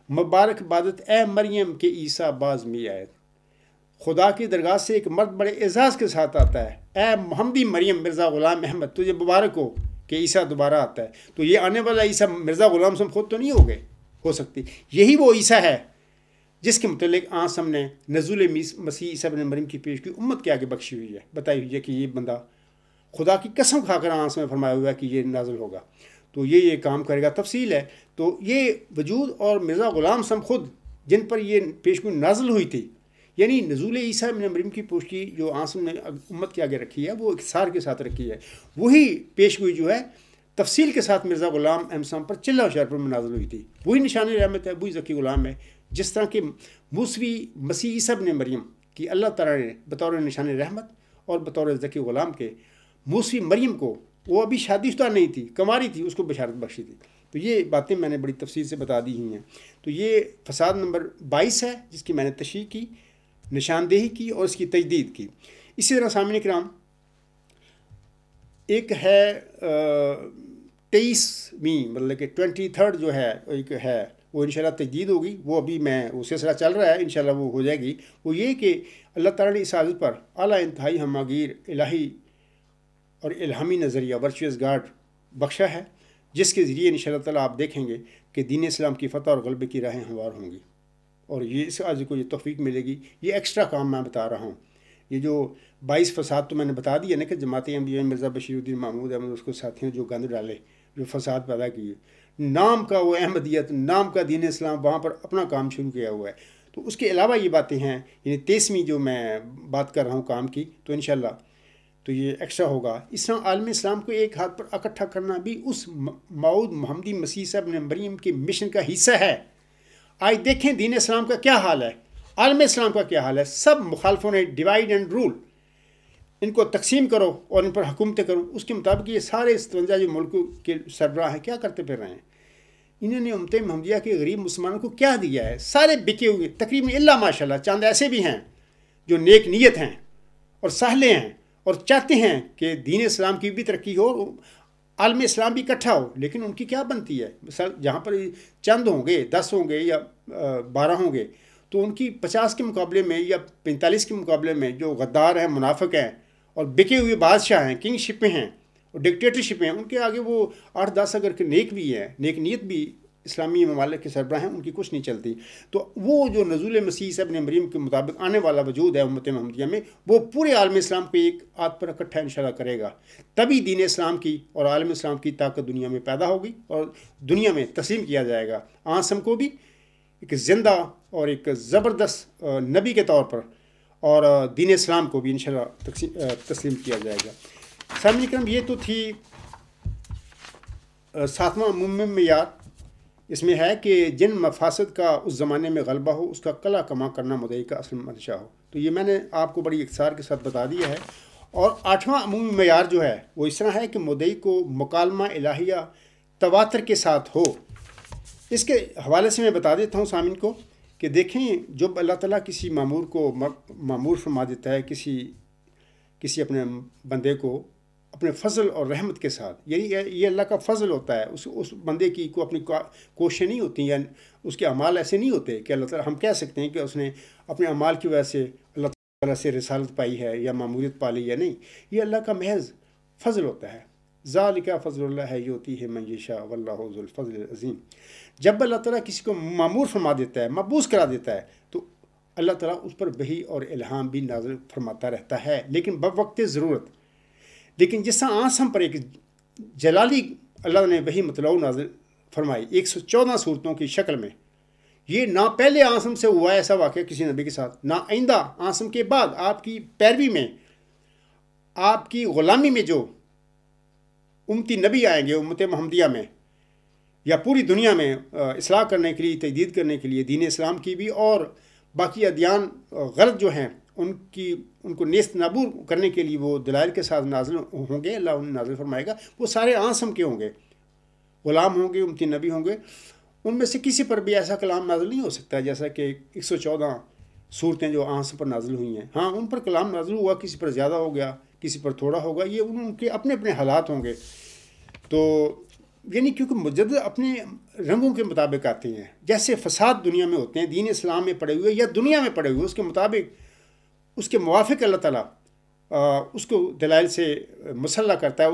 مبارک بادت اے مریم کے عیسیٰ باز می آیت۔ خدا کی درگاہ سے ایک مرد بڑے اعزاز کے ساتھ آتا ہے، اے محمدی مریم مرزا غلام احمد تجھے مبارک ہو کہ عیسیٰ دوبارہ آتا ہے۔ تو یہ آنے والا عیسیٰ مرزا غلام صاحب خود تو نہیں ہو سکتی، یہی وہ عیسیٰ ہے جس کے متعلق آنس ہم نے نزول مسیح عیسیٰ ابن مریم کی پیش کی امت کے آگے بخشی ہوئی ہے، بتائی ہوئی ہے کہ یہ بندہ خدا کی قسم کھا کر آنس میں فرمایا ہوا ہے کہ یہ نازل ہوگا، تو یہ کام کرے گا۔ تفصیل ہے تو یہ وجود اور مرزا غلام صاحب خود جن پر یہ پیشگوئی نازل ہوئی تھی، یعنی نزول عیسیٰ ابن مریم کی پوشگی جو آنسم نے امت کے آگے رکھی ہے، وہ اختصار کے ساتھ رکھی ہے، وہی پیشگوئی جو ہے تفصیل کے ساتھ مرزا غلام احمد صاحب پر چلہ ہوشیارپور میں نازل ہوئی تھی، وہی نشان رحمت ہے، وہی ذکی غلام ہے۔ جس طرح کہ موسوی مسیح عیسیٰ ابن مریم کی اللہ تعالیٰ نے بطور نشان رحمت اور بطور ذکی غلام کے موسوی مریم کو، وہ ابھی شادی شدہ نہیں تھی، کنواری تھی، اس کو بشارت بخشی تھی۔ تو یہ باتیں میں نے بڑی تفصیل سے بتا دی ہوئی ہیں۔ تو یہ فساد نمبر 22 ہے جس کی میں نے تشریح کی، نشاندہی کی اور اس کی تجدید کی۔ اسی طرح سامعین کرام ایک ہے 23ویں مطلب کہ 23 جو ہے ایک ہے، وہ انشاءاللہ تجدید ہوگی، وہ ابھی وہ سلسلہ چل رہا ہے، انشاءاللہ وہ ہو جائے گی۔ وہ یہ کہ اللہ تعالیٰ نے اس حاضر پر اعلیٰ انتہائی ہماگیر الہی اور الہامی نظریہ ورچوئس گارڈ بخشا ہے، جس کے ذریعے انشاءاللہ تعالیٰ آپ دیکھیں گے کہ دین اسلام کی فتح اور غلبے کی راہیں ہموار ہوں گی، اور یہ اس عاضر کو یہ توفیق ملے گی۔ یہ ایکسٹرا کام میں بتا رہا ہوں، یہ جو 22 فساد تو میں نے بتا دیا نا کہ جماعت احمدیہ مرزا بشیر الدین محمود احمد اس کو ساتھیوں جو گند ڈالے، جو فساد پیدا کیے، نام کا وہ احمدیت، نام کا دین اسلام، وہاں پر اپنا کام شروع کیا ہوا ہے۔ تو اس کے علاوہ یہ باتیں ہیں، یعنی 23ویں جو میں بات کر رہا ہوں کام کی، تو انشاءاللہ تو یہ ایکسٹرا ہوگا۔ اس طرح عالم اسلام کو ایک ہاتھ پر اکٹھا کرنا بھی اس موعود محمدی مسیح صاحب نے مریم کے مشن کا حصہ ہے۔ آج دیکھیں دین اسلام کا کیا حال ہے، عالم اسلام کا کیا حال ہے۔ سب مخالفوں نے ڈیوائڈ اینڈ رول، ان کو تقسیم کرو اور ان پر حکومتیں کرو، اس کے مطابق یہ سارے 57 جو ملکوں کے سربراہ ہیں کیا کرتے پھر رہے ہیں۔ انہوں نے امت محمدیہ کے غریب مسلمانوں کو کیا دیا ہے؟ سارے بکے ہوئے تقریباً، اللہ ماشاءاللہ چاند ایسے بھی ہیں جو نیک نیت ہیں اور سہلے ہیں اور چاہتے ہیں کہ دین اسلام کی بھی ترقی ہو اور عالم اسلام بھی اکٹھا ہو، لیکن ان کی کیا بنتی ہے؟ مثلا جہاں پر چند ہوں گے، 10 ہوں گے یا 12 ہوں گے، تو ان کی 50 کے مقابلے میں یا 45 کے مقابلے میں جو غدار ہیں، منافق ہیں اور بکے ہوئے بادشاہ ہیں، کنگ شپیں ہیں اور ڈکٹیٹرشپ ہیں، ان کے آگے وہ 8-10 اگر کہ نیک بھی ہیں، نیک نیت بھی اسلامی ممالک کے سربراہ ہیں، ان کی کچھ نہیں چلتی۔ تو وہ جو نزول مسیح صاحب نے مریم کے مطابق آنے والا وجود ہے امت محمدیہ میں، وہ پورے عالم اسلام کو ایک ہاتھ پر اکٹھا انشاءاللہ کرے گا، تبھی دین اسلام کی اور عالم اسلام کی طاقت دنیا میں پیدا ہوگی اور دنیا میں تسلیم کیا جائے گا آسم کو بھی ایک زندہ اور ایک زبردست نبی کے طور پر، اور دین اسلام کو بھی انشاءاللہ تسلیم کیا جائے گا۔ سامعین کرام، یہ تو تھی 7واں عمومی معیار۔ اس میں ہے کہ جن مفاسد کا اس زمانے میں غلبہ ہو، اس کا قلع کما کرنا مدعی کا اصل منشا ہو۔ تو یہ میں نے آپ کو بڑی اختصار کے ساتھ بتا دیا ہے۔ اور 8واں عمومی معیار جو ہے وہ اس طرح ہے کہ مدعی کو مکالمہ الہیہ تواتر کے ساتھ ہو۔ اس کے حوالے سے میں بتا دیتا ہوں سامعین کو کہ دیکھیں، جب اللہ تعالیٰ کسی معمور کو معمور فرما دیتا ہے، کسی اپنے بندے کو اپنے فضل اور رحمت کے ساتھ، یعنی یہ اللہ کا فضل ہوتا ہے، اس بندے کی کو اپنی کوششیں نہیں ہوتی، یا اس کے اعمال ایسے نہیں ہوتے کہ اللہ تعالیٰ ہم کہہ سکتے ہیں کہ اس نے اپنے اعمال کی وجہ سے اللہ تعالیٰ سے رسالت پائی ہے یا معموریت پا لی یا نہیں۔ یہ اللہ کا محض فضل ہوتا ہے۔ ذالک فضل اللہ یؤتیہ من یشاء واللہ ذو الفضل العظیم۔ جب اللہ تعالیٰ کسی کو معمور فرما دیتا ہے، مبعوث کرا دیتا ہے، تو اللہ تعالیٰ اس پر وحی اور الہام بھی نازل فرماتا رہتا ہے، لیکن بوقت ضرورت۔ لیکن جس طرح آسم پر ایک جلالی اللہ نے وحی مطلع نازل فرمائی 114 صورتوں کی شکل میں، یہ نہ پہلے آسم سے ہوا ہے ایسا واقعہ کسی نبی کے ساتھ، نہ آئندہ آسم کے بعد آپ کی پیروی میں، آپ کی غلامی میں جو امتی نبی آئیں گے امت محمدیہ میں یا پوری دنیا میں اصلاح کرنے کے لیے، تجدید کرنے کے لیے دین اسلام کی بھی، اور باقی ادیان غلط جو ہیں ان کو نیست نابور کرنے کے لیے وہ دلائل کے ساتھ نازل ہوں گے، اللہ انہیں نازل فرمائے گا، وہ سارے آسم کے ہوں گے، غلام ہوں گے، امتی نبی ہوں گے۔ ان میں سے کسی پر بھی ایسا کلام نازل نہیں ہو سکتا جیسا کہ 114 صورتیں جو آسم پر نازل ہوئی ہیں۔ ہاں، ان پر کلام نازل ہوا، کسی پر زیادہ ہو گیا، کسی پر تھوڑا ہوگا، یہ ان کے اپنے اپنے حالات ہوں گے۔ تو یعنی کیونکہ مجدد اپنے رنگوں کے مطابق آتے ہیں، جیسے فساد دنیا میں ہوتے ہیں، دین اسلام میں پڑے ہوئے یا دنیا میں پڑے ہوئے، اس کے مطابق، اس کے موافق اللہ تعالیٰ اس کو دلائل سے مسلح کرتا ہے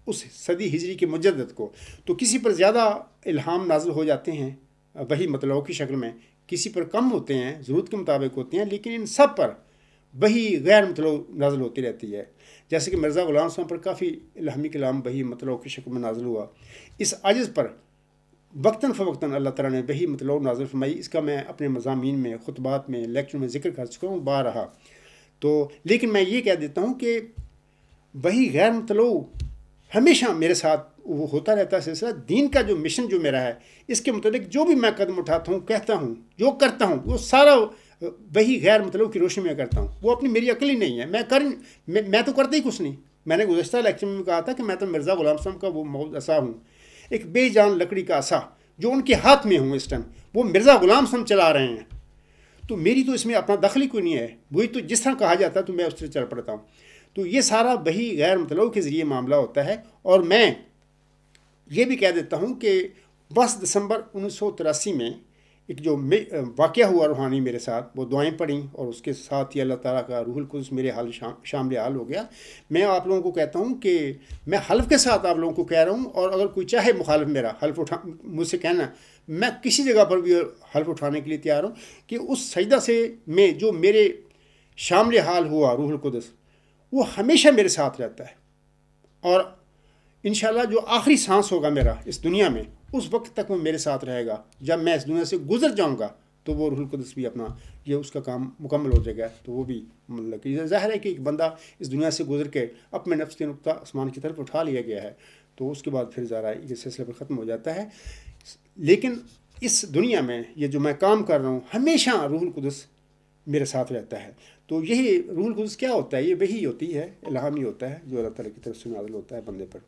اس صدی ہجری کے مجدد کو۔ تو کسی پر زیادہ الہام نازل ہو جاتے ہیں وہی مطلع کی شکل میں، کسی پر کم ہوتے ہیں، ضرورت کے مطابق ہوتے ہیں، لیکن ان سب پر وہی غیر مطلع نازل ہوتی رہتی ہے۔ جیسے کہ مرزا غلام صاحب پر کافی الہامی کلام وہی مطلع کی شکل میں نازل ہوا۔ اس عجز پر وقتاً فوقتاً اللہ تعالیٰ نے وہی مطلع نازل فرمائی۔ اس کا میں اپنے مضامین میں، خطبات میں، لیکچر میں ذکر کر چکا ہوں بارہا۔ تو لیکن میں یہ کہہ دیتا ہوں کہ وہی غیر مطلع ہمیشہ میرے ساتھ وہ ہوتا رہتا ہے سلسلہ۔ دین کا جو مشن جو میرا ہے، اس کے متعلق جو بھی میں قدم اٹھاتا ہوں، کہتا ہوں، جو کرتا ہوں، وہ سارا وہی غیر مطلع کی روشنی میں کرتا ہوں۔ وہ اپنی میری عقل ہی نہیں ہے، میں تو کرتا ہی کچھ نہیں۔ میں نے گزشتہ لیکچر میں کہا تھا کہ میں تو مرزا غلام صاحب کا وہ موعود عصا ہوں، ایک بے جان لکڑی کا عصا جو ان کے ہاتھ میں ہوں اس ٹائم، وہ مرزا غلام صاحب چلا رہے ہیں۔ تو میری تو اس میں اپنا دخل ہی کوئی نہیں ہے، وہی تو جس طرح کہا جاتا ہے تو میں اس سے چل پڑتا ہوں۔ تو یہ سارا وہی غیر مطلع کے ذریعے معاملہ ہوتا ہے۔ اور میں یہ بھی کہہ دیتا ہوں کہ 10 دسمبر 1983 میں ایک جو واقعہ ہوا روحانی میرے ساتھ، وہ دعائیں پڑھیں اور اس کے ساتھ ہی اللہ تعالیٰ کا روح القدس میرے حال شامل حال ہو گیا۔ میں آپ لوگوں کو کہتا ہوں کہ میں حلف کے ساتھ آپ لوگوں کو کہہ رہا ہوں، اور اگر کوئی چاہے مخالف میرا حلف مجھ سے کہنا، میں کسی جگہ پر بھی حلف اٹھانے کے لیے تیار ہوں کہ اس سجدہ سے میں جو میرے شامل حال ہوا روح القدس، وہ ہمیشہ میرے ساتھ رہتا ہے، اور انشاءاللہ جو آخری سانس ہوگا میرا اس دنیا میں، اس وقت تک وہ میرے ساتھ رہے گا۔ جب میں اس دنیا سے گزر جاؤں گا تو وہ روح القدس بھی اپنا یہ اس کا کام مکمل ہو جائے گا، تو وہ بھی مطلب کہ ظاہر ہے کہ ایک بندہ اس دنیا سے گزر کے اپنے نفس کے نقطہ آسمان کی طرف اٹھا لیا گیا ہے، تو اس کے بعد پھر ذرا یہ سلسلہ پر ختم ہو جاتا ہے۔ لیکن اس دنیا میں یہ جو میں کام کر رہا ہوں، ہمیشہ روح القدس میرے ساتھ رہتا ہے۔ تو یہی روح القدس کیا ہوتا ہے؟ یہ وحی ہوتی ہے، الہامی ہوتا ہے جو اللہ تعالیٰ کی طرف سے نازل ہوتا ہے بندے پر۔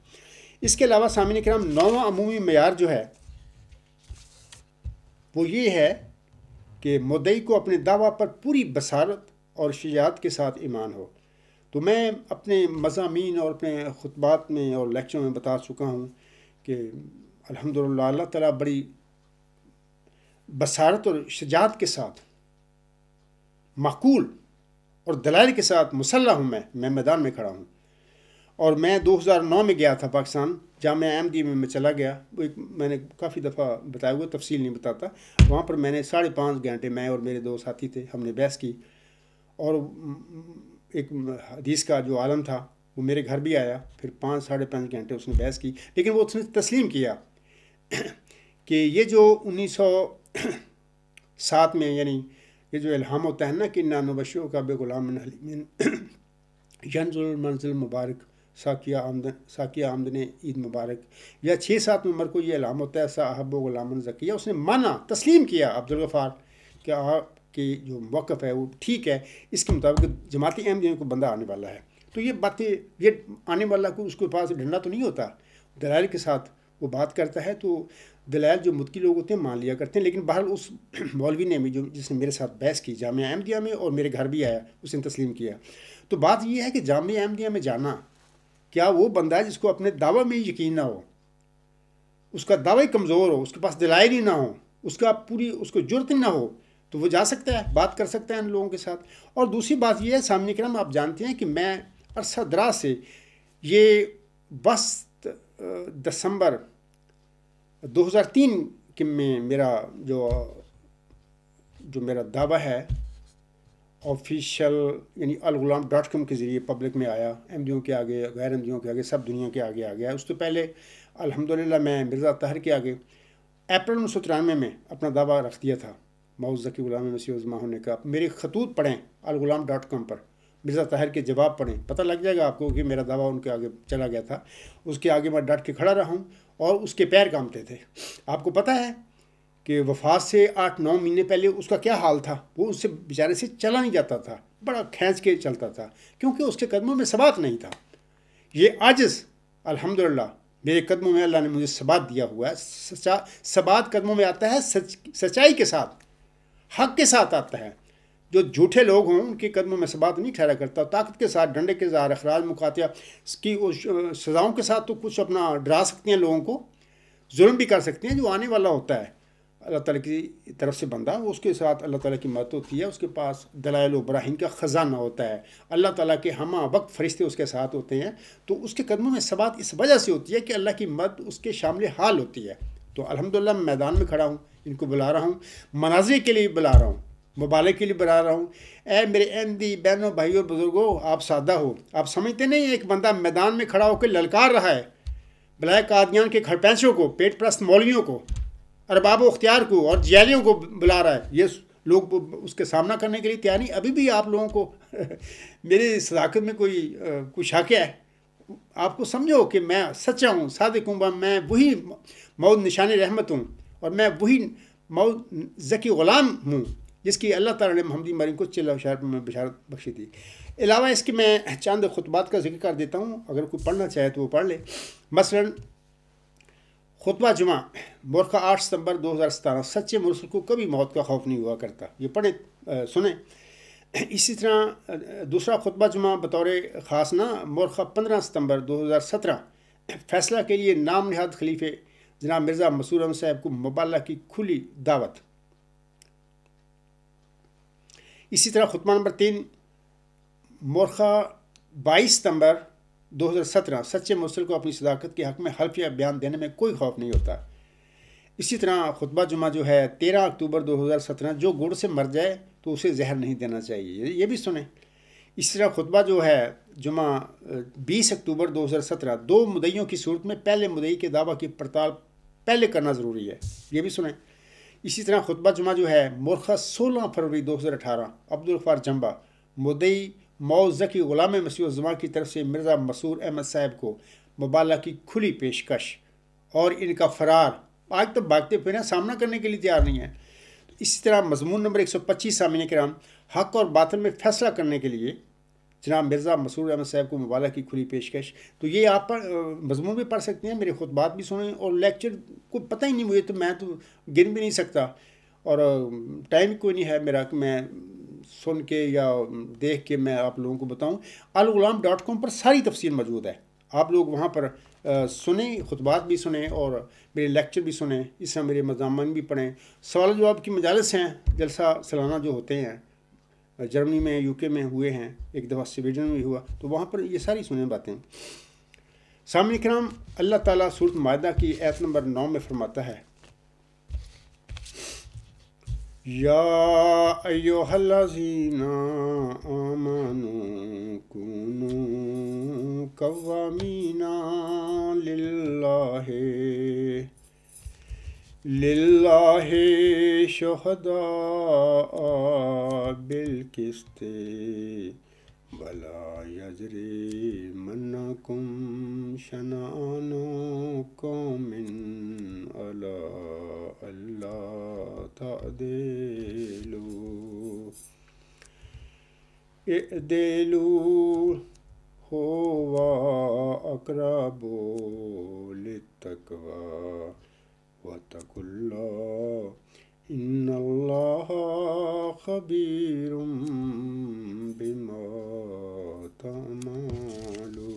اس کے علاوہ سامعین کرام، 9واں عمومی معیار جو ہے وہ یہ ہے کہ مدعی کو اپنے دعویٰ پر پوری بصارت اور شجاعت کے ساتھ ایمان ہو۔ تو میں اپنے مضامین اور اپنے خطبات میں اور لیکچروں میں بتا چکا ہوں کہ الحمدللہ اللہ تعالیٰ بڑی بصارت اور شجاعت کے ساتھ، معقول اور دلائل کے ساتھ مسلح ہوں۔ میں میدان میں کھڑا ہوں، اور میں 2009 میں گیا تھا پاکستان، جامعہ احمدیہ میں چلا گیا۔ میں نے کافی دفعہ بتایا ہوا، تفصیل نہیں بتاتا۔ وہاں پر میں نے 5.5 گھنٹے، میں اور میرے 2 ساتھی تھے، ہم نے بحث کی، اور ایک حدیث کا جو عالم تھا وہ میرے گھر بھی آیا، پھر 5-5.5 گھنٹے اس نے بحث کی، لیکن وہ اس نے تسلیم کیا کہ یہ جو 1907 میں، یعنی یہ جو الہام ہوتا ہے نا کہ انا نبشرک کا بغلام حلیم ینزل المنزل مبارک ساکیہ آمدن عید مبارک، یا 6-7 نمبر کو یہ الہام ہوتا ہے صاحب و غلام ذکیہ۔ اس نے مانا، تسلیم کیا عبدالغفار کہ آپ کی جو موقف ہے وہ ٹھیک ہے، اس کے مطابق جماعت احمدیہ کو بندہ آنے والا ہے۔ تو یہ باتیں، یہ آنے والا کو اس کے پاس ڈنڈا تو نہیں ہوتا، دلائل کے ساتھ وہ بات کرتا ہے، تو دلائل جو مدعی لوگ ہوتے ہیں مان لیا کرتے ہیں۔ لیکن بہرحال اس مولوی نے بھی، جس نے میرے ساتھ بحث کی جامعہ احمدیہ میں اور میرے گھر بھی آیا، اس نے تسلیم کیا۔ تو بات یہ ہے کہ جامعہ احمدیہ میں جانا، کیا وہ بندہ ہے جس کو اپنے دعویٰ میں یقین نہ ہو، اس کا دعوی کمزور ہو، اس کے پاس دلائل ہی نہ ہو، اس کو جرت ہی نہ ہو، تو وہ جا سکتا ہے، بات کر سکتا ہے ان لوگوں کے ساتھ۔ اور دوسری بات یہ ہے سامعین کرام، آپ جانتے ہیں کہ میں عرصہ دراز سے یہ بس دسمبر 2003 کے میں میرا جو میرا دعویٰ ہے آفیشیل، یعنی الغلام.com کے ذریعے پبلک میں آیا، احمدیوں کے آگے، غیر احمدیوں کے آگے، سب دنیا کے آگے آ گیا۔ اس تو پہلے الحمدللہ میں مرزا طاہر کے آگے اپریل 1993 میں اپنا دعویٰ رکھ دیا تھا موعود ذکی غلام مسیح عظمیٰ ہونے کا۔ میرے خطوط پڑھیں الغلام.com پر، مرزا طاہر کے جواب پڑھیں، پتہ لگ جائے گا آپ کو کہ میرا دعویٰ ان کے آگے چلا گیا تھا۔ اس کے آگے میں ڈٹ کے کھڑا رہا ہوں، اور اس کے پیر کامتے تھے۔ آپ کو پتہ ہے کہ وفات سے 8-9 مہینے پہلے اس کا کیا حال تھا؟ وہ اس سے بیچارے سے چلا نہیں جاتا تھا، بڑا کھینچ کے چلتا تھا، کیونکہ اس کے قدموں میں ثبات نہیں تھا۔ یہ عاجز، الحمدللہ میرے قدموں میں اللہ نے مجھے ثبات دیا ہوا ہے۔ ثبات قدموں میں آتا ہے سچائی کے ساتھ، حق کے ساتھ آتا ہے۔ جو جھوٹے لوگ ہوں ان کے قدموں میں ثبات نہیں ٹھہرا کرتا۔ طاقت کے ساتھ، ڈنڈے کے ساتھ، اخراج مقاطعہ کی سزاؤں کے ساتھ تو کچھ اپنا ڈرا سکتے ہیں لوگوں کو، ظلم بھی کر سکتے ہیں۔ جو آنے والا ہوتا ہے اللہ تعالیٰ کی طرف سے بندہ، اس کے ساتھ اللہ تعالیٰ کی مدد ہوتی ہے، اس کے پاس دلائل و براہین کا خزانہ ہوتا ہے، اللہ تعالیٰ کے ہمہ وقت فرشتے اس کے ساتھ ہوتے ہیں، تو اس کے قدموں میں ثبات اس وجہ سے ہوتی ہے کہ اللہ کی مدد اس کے شامل حال ہوتی ہے۔ تو الحمدللہ میں میدان میں کھڑا ہوں، ان کو بلا رہا ہوں، مناظرے کے لیے بلا رہا ہوں، مبالغے کے لیے بلا رہا ہوں۔ اے میرے احمدی بہنوں، بھائیوں اور بزرگوں، آپ سادہ ہو، آپ سمجھتے نہیں ایک بندہ میدان میں کھڑا ہو کے للکار رہا ہے بلائے قادیان کے کھڑ پینچوں کو، پیٹ پرست مولویوں کو، ارباب و اختیار کو اور جیلیوں کو بلا رہا ہے۔ یہ لوگ اس کے سامنا کرنے کے لیے تیار نہیں۔ ابھی بھی آپ لوگوں کو میری صداقت میں کوئی شک ہے؟ آپ کو سمجھو کہ میں سچا ہوں، صادق ہوں، میں وہی موعود نشان رحمت ہوں، اور میں وہی موعود ذکی غلام ہوں جس کی اللہ تعالیٰ نے محمدی مریم کو 4 اشارت میں بشارت بخشی تھی۔ علاوہ اس کے میں چند خطبات کا ذکر کر دیتا ہوں، اگر کوئی پڑھنا چاہے تو وہ پڑھ لے۔ مثلاً خطبہ جمعہ مورخہ 8 ستمبر 2017، سچے مرسل کو کبھی موت کا خوف نہیں ہوا کرتا۔ یہ پڑھیں، سنیں۔ اسی طرح دوسرا خطبہ جمعہ بطور خاص نا، مورخہ 15 ستمبر 2017، فیصلہ کے لیے نام نہاد خلیفے جناب مرزا مسرور احمد صاحب کو مبالغہ کی کھلی دعوت۔ اسی طرح خطبہ نمبر 3 مورخہ 22 ستمبر 2017، سچے مرسل کو اپنی صداقت کے حق میں حلفیہ بیان دینے میں کوئی خوف نہیں ہوتا۔ اسی طرح خطبہ جمعہ جو ہے 13 اکتوبر 2017، جو گڑ سے مر جائے تو اسے زہر نہیں دینا چاہیے، یہ بھی سنیں۔ اس طرح خطبہ جو ہے جمعہ 20 اکتوبر 2017 2 مدعیوں کی صورت میں پہلے مدعی کے دعویٰ کی پڑتال پہلے کرنا ضروری ہے، یہ بھی سنیں۔ اسی طرح خطبہ جمعہ جو ہے مورخہ 16 فروری 2018 عبدالغفار جنبہ مدعی موز ذکی غلام مسیح الزمان کی طرف سے مرزا مسرور احمد صاحب کو مبالغہ کی کھلی پیشکش اور ان کا فرار، آج تک بھاگتے پھریں، سامنا کرنے کے لیے تیار نہیں ہیں۔ اسی طرح مضمون نمبر 125 سامعین کرام، حق اور باطل میں فیصلہ کرنے کے لیے جناب مرزا مسرور احمد صاحب کو مبالغہ کی کھلی پیشکش، تو یہ آپ مضمون بھی پڑھ سکتے ہیں، میرے خطبات بھی سنیں، اور لیکچر کو پتہ ہی نہیں مجھے، تو میں تو گن بھی نہیں سکتا، اور ٹائم کوئی نہیں ہے میرا کہ میں سن کے یا دیکھ کے میں آپ لوگوں کو بتاؤں۔ الغلام.com پر ساری تفصیل موجود ہے، آپ لوگ وہاں پر سنیں، خطبات بھی سنیں اور میرے لیکچر بھی سنیں، اس طرح میرے مضامین بھی پڑھیں۔ سوال جواب کی مجالس ہیں، جلسہ سالانہ جو ہوتے ہیں، جرمنی میں، یو کے میں ہوئے ہیں، ایک دفعہ سویڈن میں ہوا، تو وہاں پر یہ ساری سنیں باتیں۔ سامعین کرام، اللہ تعالیٰ سورۃ مائدہ کی آیت نمبر 9 میں فرماتا ہے، یا ایھا الذین آمنوا کونوا قوامین للہ شہداء بالقسط ولا یجرمنکم شنآن قوم علی الا تعدلوا اعدلوا هو اقرب للتقوی واتقوا اللہ ان اللہ خبیر بما تعملون۔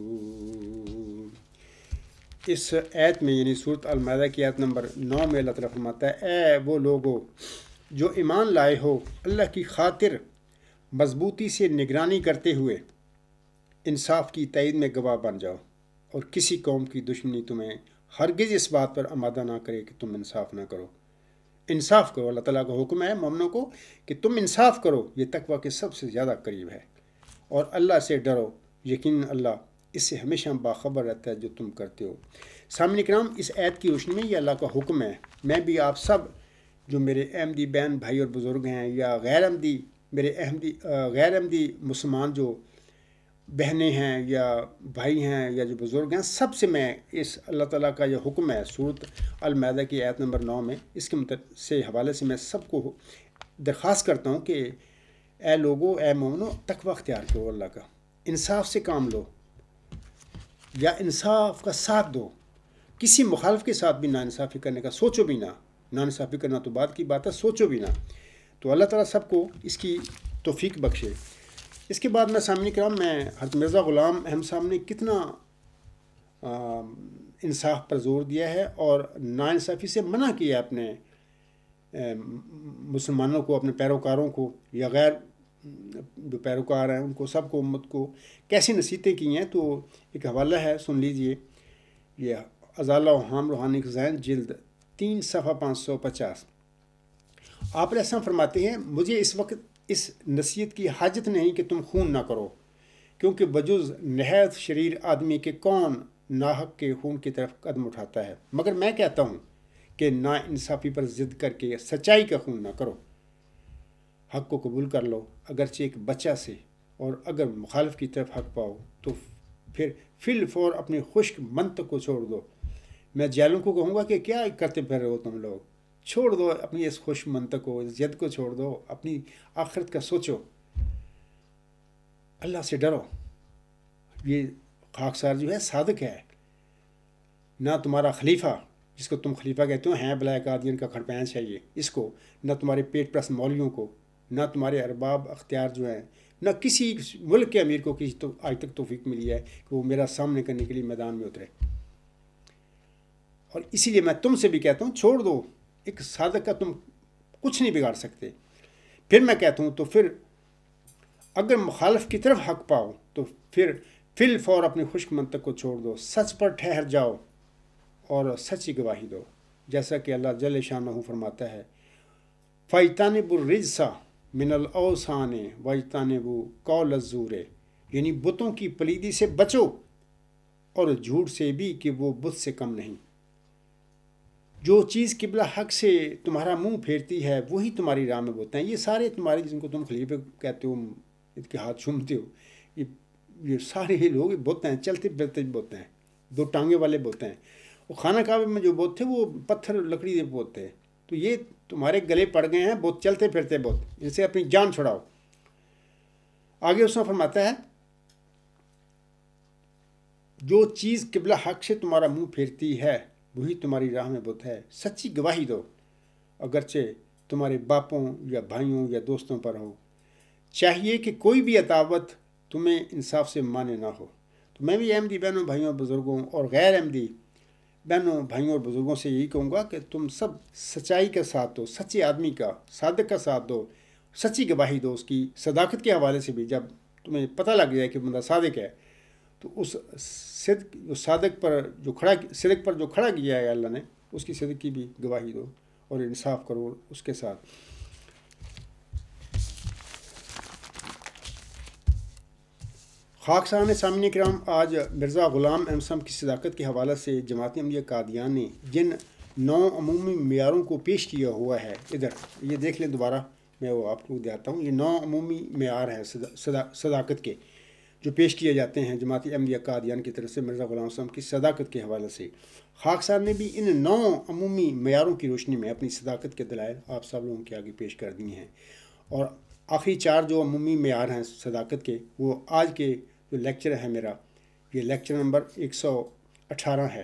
اس آیت میں یعنی سورۃ المائدہ کی آیت نمبر 9 میں اللہ تعالیٰ فرماتا ہے، اے وہ لوگو جو ایمان لائے ہو، اللہ کی خاطر مضبوطی سے نگرانی کرتے ہوئے انصاف کی تائید میں گواہ بن جاؤ، اور کسی قوم کی دشمنی تمہیں ہرگز اس بات پر آمادہ نہ کرے کہ تم انصاف نہ کرو۔ انصاف کرو، اللہ تعالیٰ کا حکم ہے مومنوں کو کہ تم انصاف کرو، یہ تقویٰ کے سب سے زیادہ قریب ہے، اور اللہ سے ڈرو، یقیناً اللہ اس سے ہمیشہ باخبر رہتا ہے جو تم کرتے ہو۔ سامعین کرام، اس آیت کی روشنی میں یہ اللہ کا حکم ہے، میں بھی آپ سب جو میرے احمدی بہن بھائی اور بزرگ ہیں، یا غیر احمدی میرے غیر احمدی مسلمان جو بہنیں ہیں یا بھائی ہیں یا جو بزرگ ہیں، سب سے میں اس اللہ تعالیٰ کا یہ حکم ہے سورۃ المائدہ کی آیت نمبر 9 میں، اس کے سے حوالے سے میں سب کو درخواست کرتا ہوں کہ اے لوگو، اے مومنو، تقویٰ اختیار کرو اللہ کا، انصاف سے کام لو یا انصاف کا ساتھ دو، کسی مخالف کے ساتھ بھی ناانصافی کرنے کا سوچو بھی نہ، ناانصافی کرنا تو بعد کی بات ہے، سوچو بھی نہ۔ تو اللہ تعالیٰ سب کو اس کی توفیق بخشے۔ اس کے بعد میں سامعین کرام، میں حضرت مرزا غلام احمد صاحب نے کتنا انصاف پر زور دیا ہے اور ناانصافی سے منع کیا اپنے مسلمانوں کو، اپنے پیروکاروں کو یا غیر جو پیروکار ہیں ان کو، سب کو، امت کو کیسی نصیحتیں کی ہیں، تو ایک حوالہ ہے، سن لیجئے۔ یہ ازالہ و حام روحانی خزائن جلد 3 صفحہ 550۔ آپ علیہ السلام فرماتے ہیں، مجھے اس وقت اس نصیحت کی حاجت نہیں کہ تم خون نہ کرو، کیونکہ بجز نہایت شریر آدمی کے کون ناحق کے خون کی طرف قدم اٹھاتا ہے، مگر میں کہتا ہوں کہ نا انصافی پر ضد کر کے سچائی کا خون نہ کرو، حق کو قبول کر لو اگرچہ ایک بچہ سے، اور اگر مخالف کی طرف حق پاؤ تو پھر فی الفور اپنی خشک منطق کو چھوڑ دو۔ میں جیلوں کو کہوں گا کہ کیا کرتے پھر رہے ہو تم لوگ، چھوڑ دو اپنی اس خشک منطق کو، اس ضد کو چھوڑ دو، اپنی آخرت کا سوچو، اللہ سے ڈرو۔ یہ خاکسار جو ہے صادق ہے، نہ تمہارا خلیفہ جس کو تم خلیفہ کہتے ہو ہیں بلائے قادیان کا کھڑپینچ ہے یہ، اس کو، نہ تمہارے پیٹ پرست مولویوں کو، نہ تمہارے ارباب اختیار جو ہیں، نہ کسی ملک کے امیر کو کسی تو آج تک توفیق ملی ہے کہ وہ میرا سامنے کرنے کے لیے میدان میں اترے۔ اور اسی لیے میں تم سے بھی کہتا ہوں، چھوڑ دو، ایک صادق کا تم کچھ نہیں بگاڑ سکتے۔ پھر میں کہتا ہوں، تو پھر اگر مخالف کی طرف حق پاؤ تو پھر فی الفور اپنی خشک منطق کو چھوڑ دو، سچ پر ٹھہر جاؤ اور سچی گواہی دو، جیسا کہ اللہ جل شانہ فرماتا ہے، فَإِجْتَنِبُوا الرِّجْسَ من الاوثان واجتنبوا قول الزور، یعنی بتوں کی پلیدی سے بچو اور جھوٹ سے بھی کہ وہ بت سے کم نہیں۔ جو چیز قبلہ حق سے تمہارا منہ پھیرتی ہے وہی تمہاری راہ میں بت ہیں۔ یہ سارے تمہارے جن کو تم خلیفہ کہتے ہو، ان کے ہاتھ چومتے ہو، یہ سارے ہی لوگ بت ہیں، چلتے پھرتے بت ہیں، دو ٹانگیں والے بت ہیں۔ وہ خانہ کعبہ میں جو بت تھے وہ پتھر لکڑی کے بت تھے، تو یہ تمہارے گلے پڑ گئے ہیں بت، چلتے پھرتے بت، ان سے اپنی جان چھڑاؤ۔ آگے اس میں فرماتا ہے جو چیز قبلہ حق سے تمہارا منہ پھیرتی ہے وہی تمہاری راہ میں بت ہے، سچی گواہی دو اگرچہ تمہارے باپوں یا بھائیوں یا دوستوں پر ہو۔ چاہیے کہ کوئی بھی عداوت تمہیں انصاف سے مانے نہ ہو۔ تو میں بھی احمدی بہنوں بھائیوں بزرگوں اور غیر احمدی بہنوں بھائیوں اور بزرگوں سے یہی کہوں گا کہ تم سب سچائی کا ساتھ دو، سچے آدمی کا، صادق کا ساتھ دو، سچی گواہی دو اس کی صداقت کے حوالے سے بھی۔ جب تمہیں پتہ لگ جائے کہ بندہ صادق ہے تو اس صدق جو صادق پر جو کھڑا صدق پر جو کھڑا کیا ہے اللہ نے، اس کی صدق کی بھی گواہی دو اور انصاف کرو اس کے ساتھ۔ خاکساران سامعین کرام، آج مرزا غلام احمد صاحب کی صداقت کے حوالے سے جماعت احمدیہ قادیان نے جن 9 عمومی معیاروں کو پیش کیا ہوا ہے، ادھر یہ دیکھ لیں دوبارہ، میں وہ آپ کو دیتا ہوں۔ یہ 9 عمومی معیار ہیں صداقت کے جو پیش کیے جاتے ہیں جماعت احمدیہ قادیان کی طرف سے مرزا غلام صاحب کی صداقت کے حوالے سے۔ خاکسار نے بھی ان 9 عمومی معیاروں کی روشنی میں اپنی صداقت کے دلائل آپ سب لوگوں کے آگے پیش کر دی ہیں، اور آخری 4 جو عمومی معیار ہیں صداقت کے، وہ آج کے جو لیکچر ہے میرا، یہ لیکچر نمبر 118 ہے،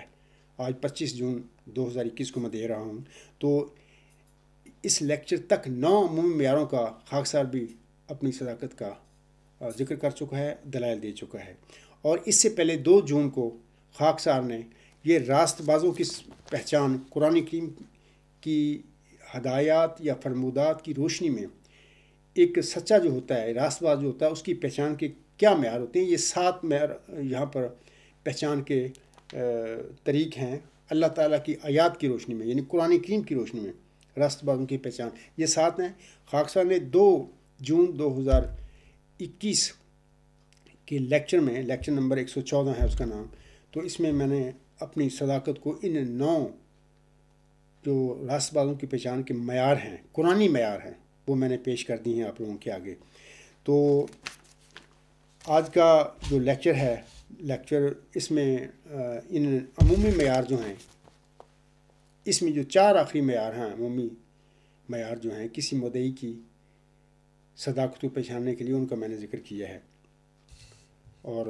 آج 25 جون 2021 کو میں دے رہا ہوں۔ تو اس لیکچر تک 9 عمومی معیاروں کا خاکسار بھی اپنی صداقت کا ذکر کر چکا ہے، دلائل دے چکا ہے۔ اور اس سے پہلے 2 جون کو خاکسار نے یہ راست بازوں کی پہچان قرآن کریم کی ہدایات یا فرمودات کی روشنی میں ایک سچا جو ہوتا ہے، راست باز جو ہوتا ہے، اس کی پہچان کے کیا معیار ہوتے ہیں، یہ 7 معیار یہاں پر پہچان کے طریق ہیں اللہ تعالیٰ کی آیات کی روشنی میں، یعنی قرآن کریم کی روشنی میں راست بازوں کی پہچان، یہ 7 ہیں۔ خاکسار نے 2 جون 2021 کے لیکچر میں، لیکچر نمبر 114 ہے اس کا نام، تو اس میں میں نے اپنی صداقت کو ان 9 جو راست بازوں کی پہچان کے معیار ہیں، قرآنی معیار ہیں، وہ میں نے پیش کر دی ہیں آپ لوگوں کے آگے۔ تو آج کا جو لیکچر ہے، اس میں ان عمومی معیار جو ہیں، اس میں جو 4 آخری معیار ہیں، عمومی معیار جو ہیں کسی مدعی کی صداقت کو پہچاننے کے لیے، ان کا میں نے ذکر کیا ہے۔ اور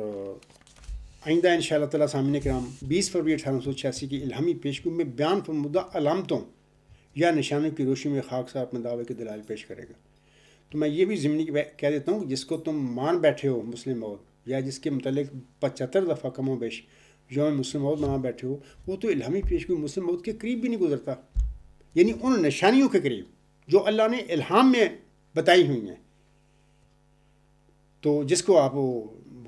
آئندہ انشاءاللہ تعالیٰ سامعین کرام 20 فروری 1886 کی الہامی پیشگوئی میں بیان فرمودہ علامتوں یا نشانوں کی روشنی میں خاکسار اپنے دعوے کے دلائل پیش کرے گا۔ تو میں یہ بھی ضمنی کہہ دیتا ہوں، جس کو تم مان بیٹھے ہو مسلم موت، یا جس کے متعلق 75 دفعہ کم و بیش یوم مسلم موت منا بیٹھے ہو، وہ تو الہامی پیشگوئی مسلم موت کے قریب بھی نہیں گزرتا، یعنی ان نشانیوں کے قریب جو اللہ نے الہام میں بتائی ہوئی ہیں۔ تو جس کو آپ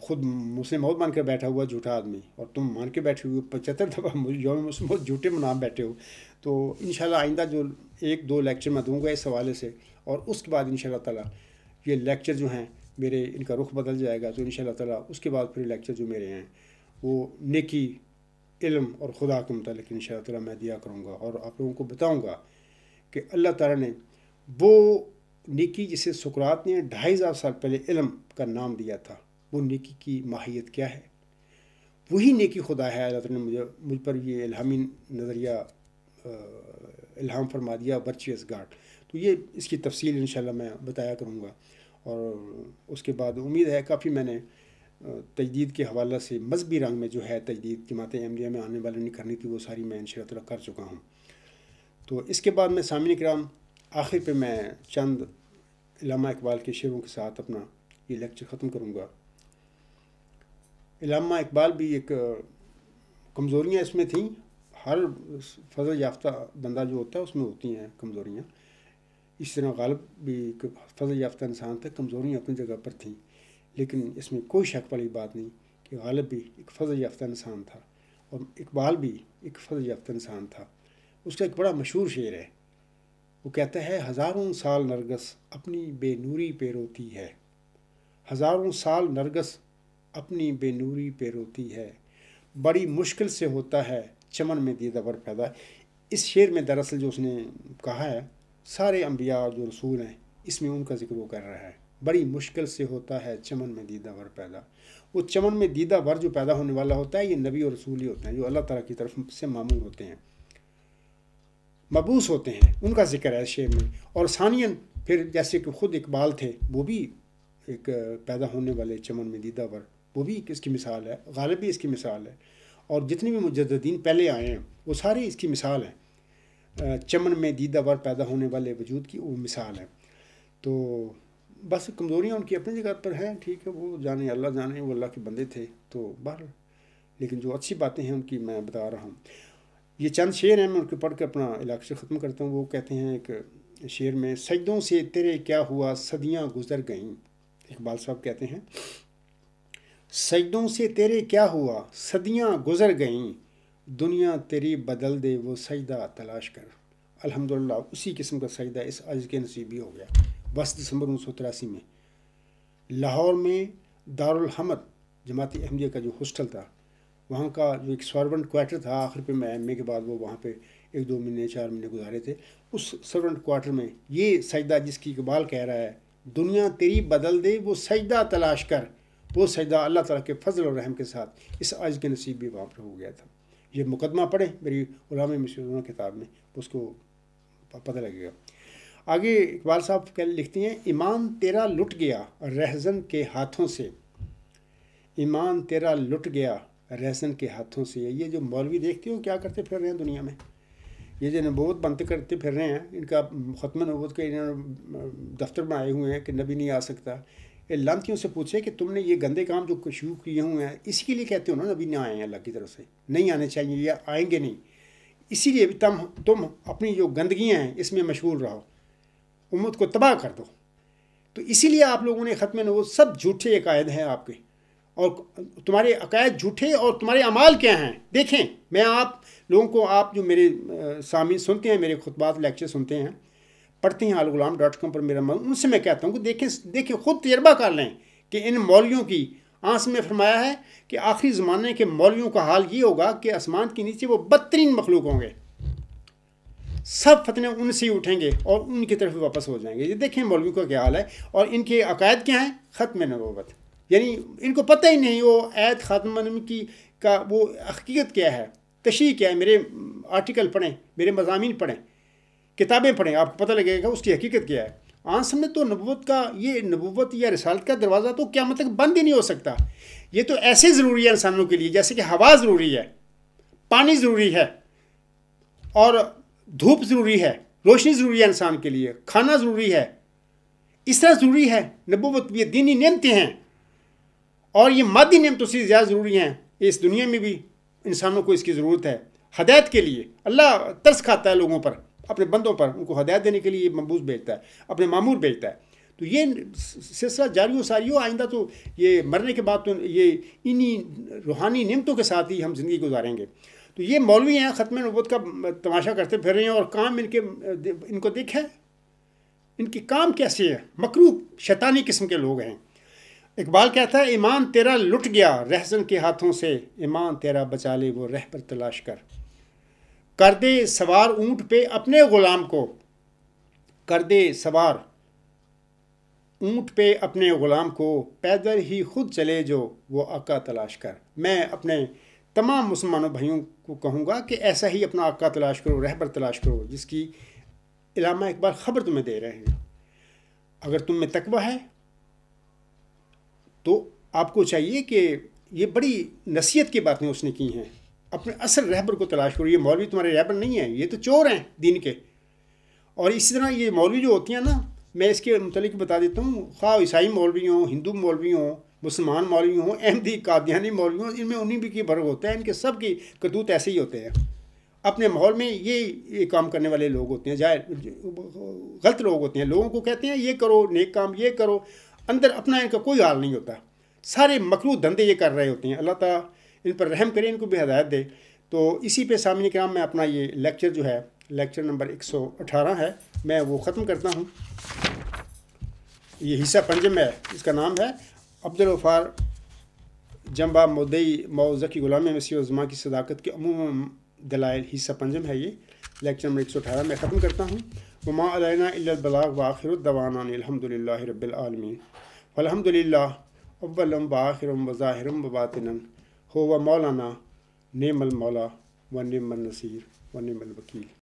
خود مسلم موت مان کر بیٹھا ہوا جھوٹا آدمی، اور تم مان کے بیٹھے ہوئے 75 دفعہ یوم مسلم موت جھوٹے منا بیٹھے ہو، تو انشاءاللہ آئندہ جو 1-2 لیکچر میں دوں گا اس حوالے سے، اور اس کے بعد انشاءاللہ تعالیٰ یہ لیکچر جو ہیں میرے، ان کا رخ بدل جائے گا۔ تو انشاءاللہ تعالیٰ اس کے بعد پھر لیکچر جو میرے ہیں وہ نیکی، علم اور خدا کے متعلق انشاءاللہ تعالیٰ میں دیا کروں گا، اور آپ لوگوں کو بتاؤں گا کہ اللہ تعالیٰ نے وہ نیکی جسے سقراط نے 2500 سال پہلے علم کا نام دیا تھا، وہ نیکی کی ماہیت کیا ہے، وہی نیکی خدا ہے۔ اللہ تعالیٰ نے مجھ پر یہ الہامی نظریہ الہام فرما دیا، ورچوئس گاڈ۔ تو یہ اس کی تفصیل انشاءاللہ میں بتایا کروں گا، اور اس کے بعد امید ہے کافی میں نے تجدید کے حوالے سے مذہبی رنگ میں جو ہے تجدید جماعت احمدیہ میں آنے والے نہیں کرنی تھی، وہ ساری میں انشاءاللہ تعالیٰ کر چکا ہوں۔ تو اس کے بعد میں سامعین کرام آخر پہ میں چند علامہ اقبال کے شعروں کے ساتھ اپنا یہ لیکچر ختم کروں گا۔ علامہ اقبال بھی ایک کمزوریاں اس میں تھیں، ہر فضل یافتہ بندہ جو ہوتا ہے اس میں ہوتی ہیں کمزوریاں، اس طرح غالب بھی ایک فضل یافتہ انسان تھا، کمزوریاں اپنی جگہ پر تھیں، لیکن اس میں کوئی شک والی بات نہیں کہ غالب بھی ایک فضل یافتہ انسان تھا، اور اقبال بھی ایک فضل یافتہ انسان تھا۔ اس کا ایک بڑا مشہور شعر ہے وہ کہتا ہے ہزاروں سال نرگس اپنی بے نوری پہ روتی ہے، ہزاروں سال نرگس اپنی بے نوری پہ روتی ہے، بڑی مشکل سے ہوتا ہے چمن میں دیدہ ور پیدا۔ اس شعر میں دراصل جو اس نے کہا ہے سارے انبیاء جو رسول ہیں اس میں ان کا ذکر وہ کر رہا ہے، بڑی مشکل سے ہوتا ہے چمن میں دیدہ ور پیدا۔ وہ چمن میں دیدہ ور جو پیدا ہونے والا ہوتا ہے یہ نبی اور رسول ہی ہوتے ہیں جو اللہ تعالیٰ کی طرف سے معمور ہوتے ہیں، مبعوث ہوتے ہیں، ان کا ذکر ہے اس شعر میں۔ اور ثانیاً پھر جیسے کہ خود اقبال تھے وہ بھی ایک پیدا ہونے والے چمن میں دیدہ ور، وہ بھی اس کی مثال ہے، غالب بھی اس کی مثال ہے، اور جتنے بھی مجددین پہلے آئے ہیں وہ سارے اس کی مثال ہیں، چمن میں دیدہ ور پیدا ہونے والے وجود کی وہ مثال ہے۔ تو بس کمزوریاں ان کی اپنی جگہ پر ہیں، ٹھیک ہے، وہ جانے اللہ جانے، وہ اللہ کے بندے تھے تو باہر، لیکن جو اچھی باتیں ہیں ان کی میں بتا رہا ہوں۔ یہ چند شعر ہیں، میں ان کو پڑھ کے اپنا علاقے سے ختم کرتا ہوں۔ وہ کہتے ہیں ایک شعر میں، سجدوں سے تیرے کیا ہوا صدیاں گزر گئیں، اقبال صاحب کہتے ہیں سجدوں سے تیرے کیا ہوا صدیاں گزر گئیں، دنیا تیری بدل دے وہ سجدہ تلاش کر۔ الحمدللہ اسی قسم کا سجدہ اس عجز کے نصیب بھی ہو گیا۔ 10 دسمبر 1983 میں لاہور میں دارالحمد جماعت احمدیہ کا جو ہاسٹل تھا، وہاں کا جو ایک سرونٹ کوارٹر تھا، آخر پہ میں ایم اے کے بعد وہ وہاں پہ 1-2 مہینے 4 مہینے گزارے تھے، اس سرونٹ کوارٹر میں یہ سجدہ جس کی اقبال کہہ رہا ہے، دنیا تیری بدل دے وہ سجدہ تلاش کر، وہ سجدہ اللہ تعالیٰ کے فضل اور رحم کے ساتھ اس عجز کے نصیب بھی وہاں پر ہو گیا تھا۔ یہ مقدمہ پڑھیں میری علامہ مشرونہ کتاب میں، اس کو پتہ لگے گا۔ آگے اقبال صاحب لکھتے ہیں، ایمان تیرا لٹ گیا رہزن کے ہاتھوں سے، ایمان تیرا لٹ گیا رہزن کے ہاتھوں سے۔ یہ جو مولوی دیکھتے ہو کیا کرتے پھر رہے ہیں دنیا میں، یہ جو نبوت بنتے کرتے پھر رہے ہیں، ان کا ختم نبوت کے دفتر میں آئے ہوئے ہیں کہ نبی نہیں آ سکتا۔ یہ لانتیوں سے پوچھے کہ تم نے یہ گندے کام جو شروع کیے ہوئے ہیں اسی کے لیے کہتے ہو نا نبی نہ آئے ہیں، اللہ کی طرف سے نہیں آنے چاہیے یا آئیں گے نہیں، اسی لیے تم اپنی جو گندگیاں ہیں اس میں مشغول رہو، امت کو تباہ کر دو۔ تو اسی لیے آپ لوگوں نے ختم نبوت، سب جھوٹے عقائد ہیں آپ کے، اور تمہارے عقائد جھوٹے اور تمہارے اعمال کیا ہیں دیکھیں۔ میں آپ لوگوں کو، آپ جو میرے سامعین سنتے ہیں، میرے خطبات لیکچر سنتے ہیں، پڑھتے ہیں alغلام.com پر میرا ان سے میں کہتا ہوں کہ دیکھیں خود تجربہ کر لیں کہ ان مولویوں کی آنس میں فرمایا ہے کہ آخری زمانے کے مولویوں کا حال یہ ہوگا کہ آسمان کے نیچے وہ بدترین مخلوق ہوں گے، سب فتنے ان سے ہی اٹھیں گے اور ان کی طرف واپس ہو جائیں گے۔ یہ دیکھیں مولویوں کا کیا حال ہے، اور ان کے عقائد کیا ہیں، ختم نبوت، یعنی ان کو پتہ ہی نہیں وہ آیت خاتم النبیین کی کا وہ حقیقت کیا ہے، تشریح کیا ہے۔ میرے آرٹیکل پڑھیں، میرے مضامین پڑھیں، کتابیں پڑھیں، آپ کو پتہ لگے گا اس کی حقیقت کیا ہے۔ آنس میں تو نبوت کا، یہ نبوت یا رسالت کا دروازہ تو قیامت تک بند ہی نہیں ہو سکتا۔ یہ تو ایسے ضروری ہے انسانوں کے لیے جیسے کہ ہوا ضروری ہے، پانی ضروری ہے، اور دھوپ ضروری ہے، روشنی ضروری ہے انسان کے لیے، کھانا ضروری ہے، اس طرح ضروری ہے نبوت بھی۔ یہ دینی نعمتیں ہیں اور یہ مادی نعمتوں سے زیادہ ضروری ہیں، اس دنیا میں بھی انسانوں کو اس کی ضرورت ہے ہدایت کے لیے۔ اللہ ترس کھاتا ہے لوگوں پر، اپنے بندوں پر، ان کو ہدایت دینے کے لیے مبعوث بھیجتا ہے، اپنے مامور بھیجتا ہے۔ تو یہ سلسلہ جاری و ساری ہو، آئندہ تو یہ مرنے کے بعد تو یہ انہی روحانی نعمتوں کے ساتھ ہی ہم زندگی گزاریں گے۔ تو یہ مولوی ہیں ختم نبوت کا تماشا کرتے پھر رہے ہیں، اور کام ان کو دیکھا ہے، ان کی کام کیسے ہے، مکروہ شیطانی قسم کے لوگ ہیں۔ اقبال کہتا ہے، ایمان تیرا لٹ گیا رہزن کے ہاتھوں سے، ایمان تیرا بچا لے وہ رہ پر تلاش کر دے سوار اونٹ پہ اپنے غلام کو، کر دے سوار اونٹ پہ اپنے غلام کو، پیدل ہی خود چلے جو وہ آقا تلاش کر۔ میں اپنے تمام مسلمانوں بھائیوں کو کہوں گا کہ ایسا ہی اپنا آقا تلاش کرو، رہبر تلاش کرو، جس کی علامہ اقبال خبر تمہیں دے رہے ہیں۔ اگر تم میں تقویٰ ہے تو آپ کو چاہیے کہ یہ بڑی نصیحت کی باتیں اس نے کی ہیں، اپنے اصل رہبر کو تلاش کرو۔ یہ مولوی تمہارے رہبر نہیں ہیں، یہ تو چور ہیں دین کے۔ اور اسی طرح یہ مولوی جو ہوتی ہیں نا، میں اس کے متعلق بتا دیتا ہوں، خواہ عیسائی مولوی ہوں، ہندو مولوی ہوں، مسلمان مولوی ہوں، احمدی قادیانی مولوی ہوں، ان میں انہیں بھی کی فرق ہوتا ہے، ان کے سب کی کرتوت ایسے ہی ہوتے ہیں۔ اپنے ماحول میں یہ کام کرنے والے لوگ ہوتے ہیں، غلط لوگ ہوتے ہیں، لوگوں کو کہتے ہیں یہ کرو نیک کام، یہ کرو، اندر اپنا ان کا کوئی حال نہیں ہوتا، سارے مکروہ دھندے یہ کر رہے ہوتے ہیں۔ اللہ تعالیٰ ان پر رحم کرے، ان کو بھی ہدایت دے۔ تو اسی پہ سامعین کرام میں اپنا یہ لیکچر جو ہے لیکچر نمبر 118 ہے، میں وہ ختم کرتا ہوں۔ یہ حصہ پنجم ہے، اس کا نام ہے عبدالغفار جنبہ مدعی موذکی غلامی مسیح الزماں کی صداقت کے عموم دلائل، حصہ پنجم ہے یہ، لیکچر نمبر 118 میں ختم کرتا ہوں۔ وما علینا الا البلاغ وآخر دعوانا الحمد للہ رب العالمین۔ والحمد للہ اول وآخر وظاہر وباطنا هو مولانا نعم المولا ونعم النصیر ونعم الوکیل۔